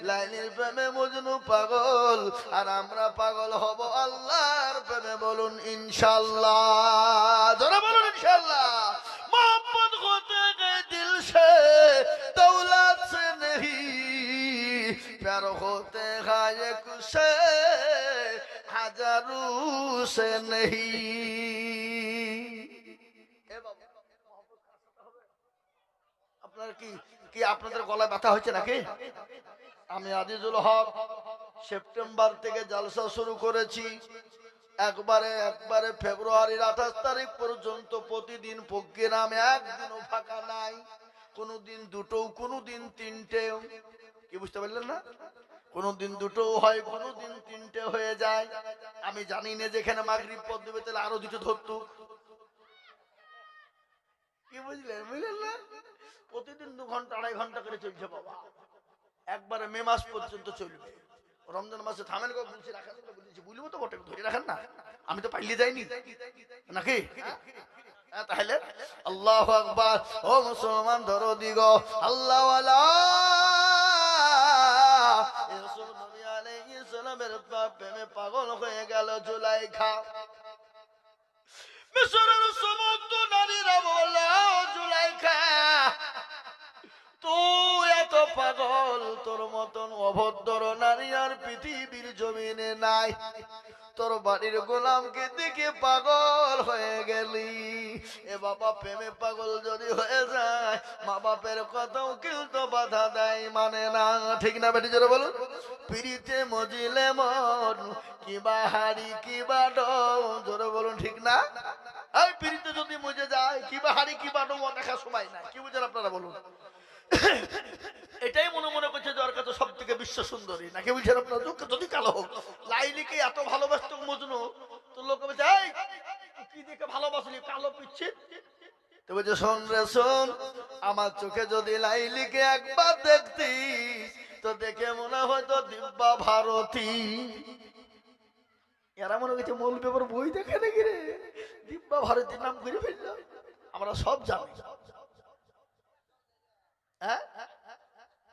লাইলির প্রেমে মজনু পাগল, আর আমরা পাগল হব আল্লাহর প্রেমে। বলুন ইনশাআল্লাহ, জোরে বলুন ইনশাআল্লাহ। मोहब्बत होते गए दिल से दौलत से नहीं, प्यार होते हैं से हजारों से नहीं। আপনার কি কি আপনাদের গলায় ব্যথা হচ্ছে নাকি? আমি আজিজুল হক সেপ্টেম্বর থেকে জলসা শুরু করেছি। একবারে ফেব্রুয়ারির 28 তারিখ পর্যন্ত প্রতিদিন প্রোগ্রাম, একদিনও ফাঁকা নাই। কোনদিন দুটো, কোনদিন তিনটে। কি বুঝতে পারলেন না? কোনদিন দুটো হয়, কোনদিন তিনটে হয়ে যায়। আমি জানি না যেখানে মাগরিব পদ দেবে তাহলে আরো দুটো ধরতো। কি বুঝলেন? বুঝলেন না? প্রতিদিন 2 ঘন্টা 2.5 ঘন্টা করে চলছে বাবা। একবারে মে মাস পর্যন্ত চলবে। রমজান মাসে থামেন গো, বলছি রাখেন, বলছি বলবো তো বটে, ধরে রাখেন না, আমি তো পাইলে যাইনি নাকি? তাহলে আল্লাহু আকবার। ও মুসলমান ধরো দিগ আল্লাহ ওয়ালা। ইউসুফ নবী আলাইহিস সালামের প্রেমে পাগল হয়ে গেল জুলাইখা। মিশরের সমস্ত নারীরা বলে, ও জুলাইখা তুই এত পাগল, তোর মতন অভদ্র নারী আর পৃথিবীর জমিনে নাই। তোর বাড়ির গোলামকে দেখে পাগল হয়ে গেলি। এ বাবা, প্রেমে পাগল যদি হয়ে যায়, মা বাপের কথাও কেউ তো বাধা দেয়, মানে না। ঠিক না বেটি? জোরে বলুন। পিড়িতে মজিলে মন, কিবা হাড়ি কিবা ডং। জোরে বলুন, ঠিক না? এই পিড়িতে যদি মজে যায়, কিবা হাড়ি কিবা ডং দেখা সময় নাই। কি বুঝেন আপনারা বলুন? এটাই মনে মনে করছে যার কাছে সব থেকে বিশ্ব সুন্দরী, নাকি বুঝছেন আপনার? যদি কালো হোক, লাইলিকে এত ভালোবাসত মজনু, তো লোক বলছে এই কি দেখে ভালোবাসলি, কালো পিচ্ছে। তো বলছে শোন রে শোন, আমার চোখে যদি লাইলিকে একবার দেখতি, তো দেখে মনে হয়তো দিব্যা ভারতী। এরা মনে করছে মূল পেপার বই দেখে নাকি রে, দিব্যা ভারতীর নাম করে ফেলল। আমরা সব জানি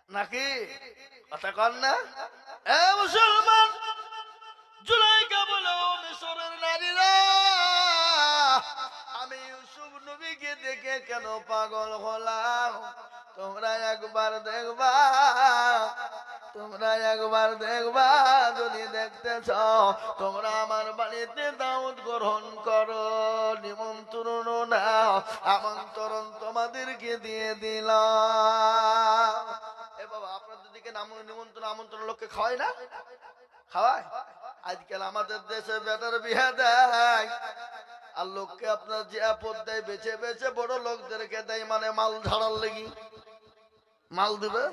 নাকি? কথা কন না? এ মুসলমান, জুলাইখা বলো, মিশরের নারীরা, আমি ইউসুফ নবীকে দেখে কেন পাগল হলাম, তোমরা একবার দেখবা, তোমরা একবার দেখবা। যদি দেখতে চাও, তোমরা আমার বাড়িতে দাওয়াত গ্রহণ করো, নিমন্ত্রণ নাও, আমন্ত্রণ তোমাদেরকে দিয়ে দিলাম। এ বাবা, আপনাদের দিকে নিমন্ত্রণ আমন্ত্রণ লোককে খাওয়ায় না? খাওয়ায়। আজকাল আমাদের দেশে বেটার বিয়ে দেয়, আর লোককে আপনার যে আপদ দেয় বেছে বেছে বড় লোকদেরকে দেয়, মানে মাল ঝাড়ার লেগে। মাল দিবে,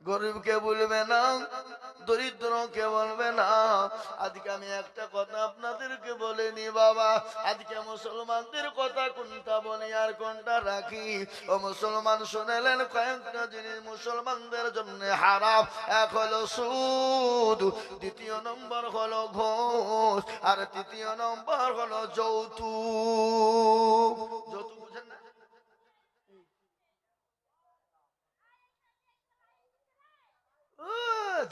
গরিবকে বলবে না, দরিদ্রকে বলবে না। আজকে আমি একটা কথা আপনাদেরকে বলিনি বাবা, আজকে মুসলমানদের কথা কোনটা বলি আর কোনটা রাখি। ও মুসলমান শুনেলেন, কয়েকটা জিনিস মুসলমানদের জন্য হারাম। এক হলো সুদ, দ্বিতীয় নম্বর হলো ঘুষ, আর তৃতীয় নম্বর হলো যৌতুক। যৌতুক বুঝেন না?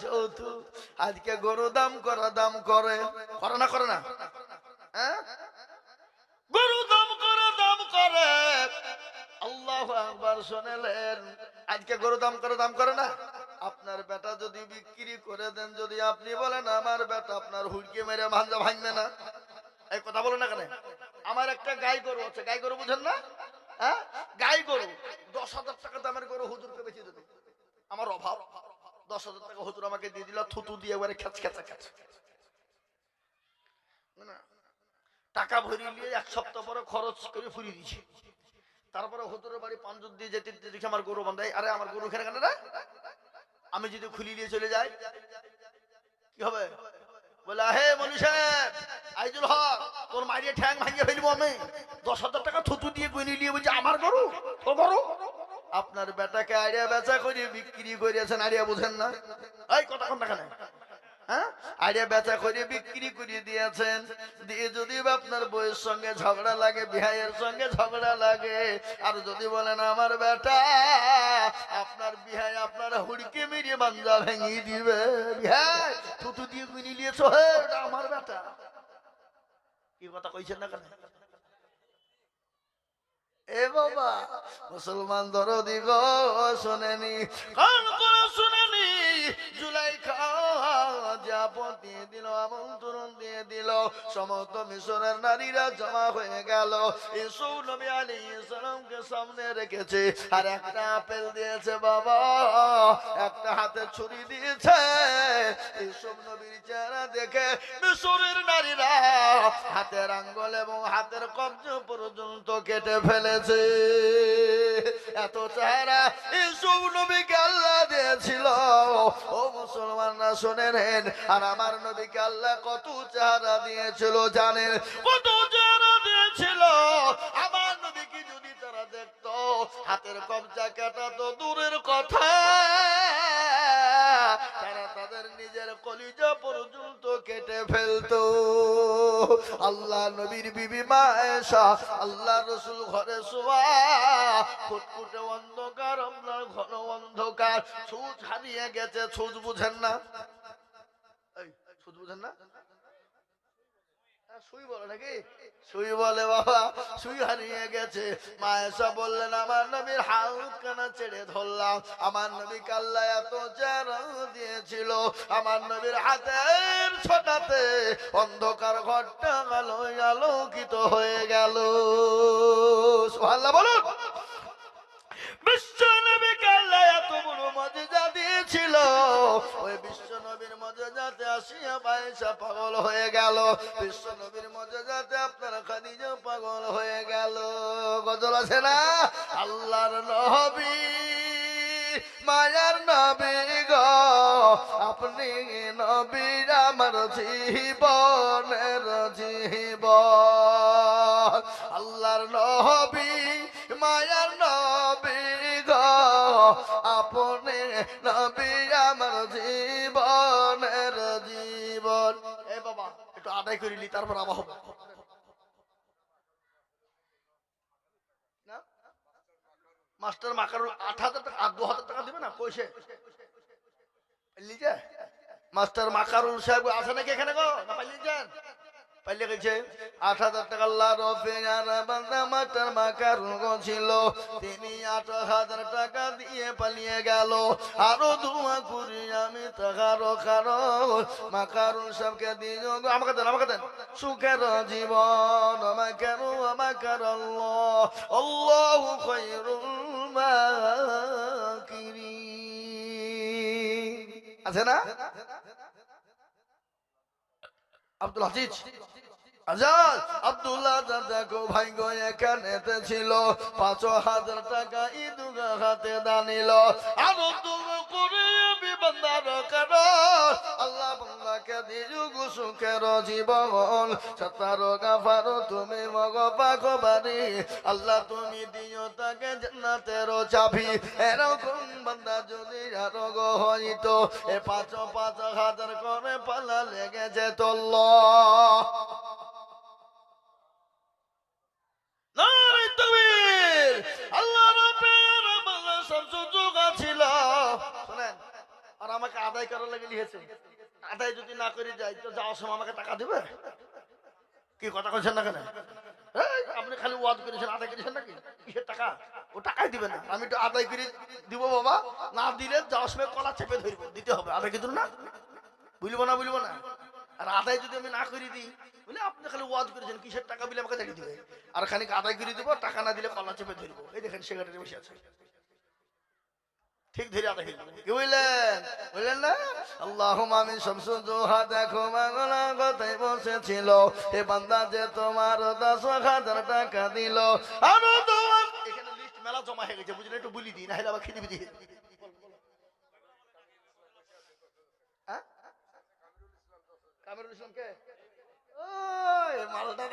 যৌতুক। আজকে গরু দাম করে করে না করে না? হ্যাঁ, গরু দাম করে। আল্লাহু আকবার শুনেলেন, আজকে গরু দাম করে না? আপনার বেটা যদি বিক্রি করে দেন, যদি আপনি বলেন আমার বেটা আপনার হুড়কে মেরে ভাঞ্জা ভাঙবে না, এই কথা বলে না কেন? আমার একটা গাই গরু আছে, গাই গরু বুঝেন না? হ্যাঁ, গাই গরু 10,000 টাকা দামের গরু হুজুরকে বেঁচে দেবে। আমার অভাব, 10,000 টাকা হুজুর আমাকে দিয়ে দিল, থুতু দিয়ে একবারে খেচ খেচা খেচ। টাকা ভরিয়ে নিয়ে 1 সপ্তাহ পরে খরচ করে ফুরিয়ে দিয়েছি। তারপরে হুজুরের বাড়ি পাঞ্জর দিয়ে যেতে দেখি আমার গরু বান্ধাই। আরে আমার গরু খেলে কেন রে? আমি যদি খুলি দিয়ে চলে যাই কি হবে? বলে হে মনি সাহেব, আইজুল হক, তোর মাইরে ঠ্যাং ভাঙিয়ে ফেলবো আমি। 10,000 টাকা থুতু দিয়ে গুনি নিয়ে বলছে আমার গরু, তোর গরু। আপনার বেটাকে আইডিয়া বেচা করে বিক্রি করিয়েছেন, আইডিয়া বুঝেন না? এই কথা কোন দেখানে? হ্যাঁ, আইডিয়া বেচা করে বিক্রি করে দিয়েছেন। দিয়ে যদি আপনার বউয়ের সঙ্গে ঝগড়া লাগে, বিহাইয়ের সঙ্গে ঝগড়া লাগে, আর যদি বলেন আমার বেটা, আপনার বিহাই আপনার হুড়কে মেরিয়ে বাঞ্জা ভেঙে দিবে। বিহাই থুতু দিয়ে গুনি নিয়েছো, হে এটা আমার বেটা। কি কথা কইছেন না কেন? এ বাবা, মুসলমান দরদি গো, শোনেনি, কান করে শোনেনি। জুলাইখা জাপতি দিল, আমন্ত্রণ দিয়ে দিল, সমস্ত মিশরের নারীরা জমা হয়ে গেল। ইসু নবী আলাইহিস সালামকে সামনে রেখেছে, আর একটা আপেল দিয়েছে বাবা, একটা হাতে ছুরি দিয়েছে। ইসু নবীর চেহারা দেখে মিশরের নারীরা হাতের আঙ্গুল এবং হাতের কবজি পর্যন্ত কেটে ফেলেছে। এত চেহারা ইউসুফ নবীকে আল্লাহ দিয়েছিল। ও মুসলমানরা শুনে নেন, আর আমার নবীকে আল্লাহ কত চেহারা দিয়েছিল জানেন? কত চেহারা দিয়েছিল। আমার নবীকে যদি তারা দেখতো, হাতের কবজা কাটা তো দূরের কথা, তারা তাদের নিজের কলিজা পর্যন্ত কেটে ফেলতো। আল্লাহ নবীর বিবি মা আয়েশা, আল্লাহ রসুল ঘরে শোয়া, ফুটফুটে অন্ধকার, আপনার ঘন অন্ধকার, ছুঁচ হারিয়ে গেছে। ছুঁচ বুঝেন না? এই ছুঁচ বুঝেন না? সুই বলে নাকি? সুই বলে বাবা, সুই হারিয়ে গেছে। মা আয়েশা বললেন আমার নবীর হাত কানা ছেড়ে ধরলাম। আমার নবী আল্লাহ এত চেহারা দিয়েছিল, আমার নবীর হাতের ছোটাতে অন্ধকার ঘরটা আলোয় আলোকিত হয়ে গেল। সুবহানাল্লাহ বলুন। বিশ্ব নবীকে আল্লাহ এত বড় মর্যাদা দিয়েছিল, ওই বিশ্ব নবীর মর্যাদাতে আসিয়া আয়েশা পাগল হয়ে গেল। বিশ্ব নবীর মর্যাদাতে আপনার খাদিজা পাগল হয়ে গেল। গজল আছে না? আল্লাহর নবী, মায়ার নবী গো, আপনি নবী আমার জীবনের জীবন। আল্লাহর নবী, মায়ার নবী গো, আপনি নবী আমার জীবনের জীবন। এ বাবা একটু আদায় করিলি, তারপর আবার হবে না? মাস্টার মাকারুল 8,000 টাকা, 2,000 টাকা দিবে না পয়সা লিজে? মাস্টার মাকারুল সাহেব আছে নাকি এখানে গো? না পাইলি যান? পাইলে গেছে 8,000 টাকা। আল্লাহ রফিয়ার বান্দা মাস্টার মাকারুল গো ছিল, তিনি 8,000 টাকা দিয়ে পালিয়ে গেল। আরো দোয়া করি আমি তাহারও কারণ মাকারুল সাহেবকে দিও গো, আমাকে দেন, আমাকে দেন সুখের জীবন। আমাকার আল্লাহ, আল্লাহু খায়রুল মাকিরিন। আছে না? আব্দুল আজিজ আজাদ আব্দুল্লাহ দেখো ভাই গো এখানেতে ছিল ৫,০০০ টাকা ইদুগা হাতে দানিল আরো তুমি করে বান্দার কারণ আল্লাহ বান্দাকে দিযুগ সুখের জীবন সত্তার গাফার তুমি মগ পাকবারি আল্লাহ তুমি দিও তাকে জান্নাতের চাবি এরকম বান্দা যদি আরো গো হইতো এ ৫,০০০ করে পালা লেগে যেত আল্লাহ আর আমাকে আদায় করার লাগে লিখেছে আদায় যদি না করে যাই তো যাওয়ার সময় আমাকে টাকা দেবে কি কথা বলছেন না কেন আপনি খালি ওয়াদ করেছেন আদায় করেছেন নাকি কিসের টাকা ও টাকাই দিবে না আমি তো আদায় করে দিব বাবা না দিলে যাওয়ার সময় কলা চেপে ধরবো দিতে হবে আদায় কিন্তু না বুঝবো না আর আদায় যদি আমি না করে দিই বলে আপনি খালি ওয়াদ করেছেন কিসের টাকা বলে আমাকে দেখে দিবে আর খানিক আদায় করে দিব টাকা না দিলে কলা চেপে ধরবো এই দেখেন সেক্রেটারি বসে আছে ঠিক ধরে আদায় করে কি বললেন না আল্লাহুম্মা আমিন শামসুদ্দোহা দেখো মাগলা কথাই বসেছিল এ বান্দা যে তোমার ১০,০০০ টাকা দিল আর তোমার এখানে লিস্ট মেলা জমা হয়ে গেছে বুঝলেন একটু বলি দিই না হলে আবার খিদে বিধি কামরুল ইসলাম কে ওই মালটা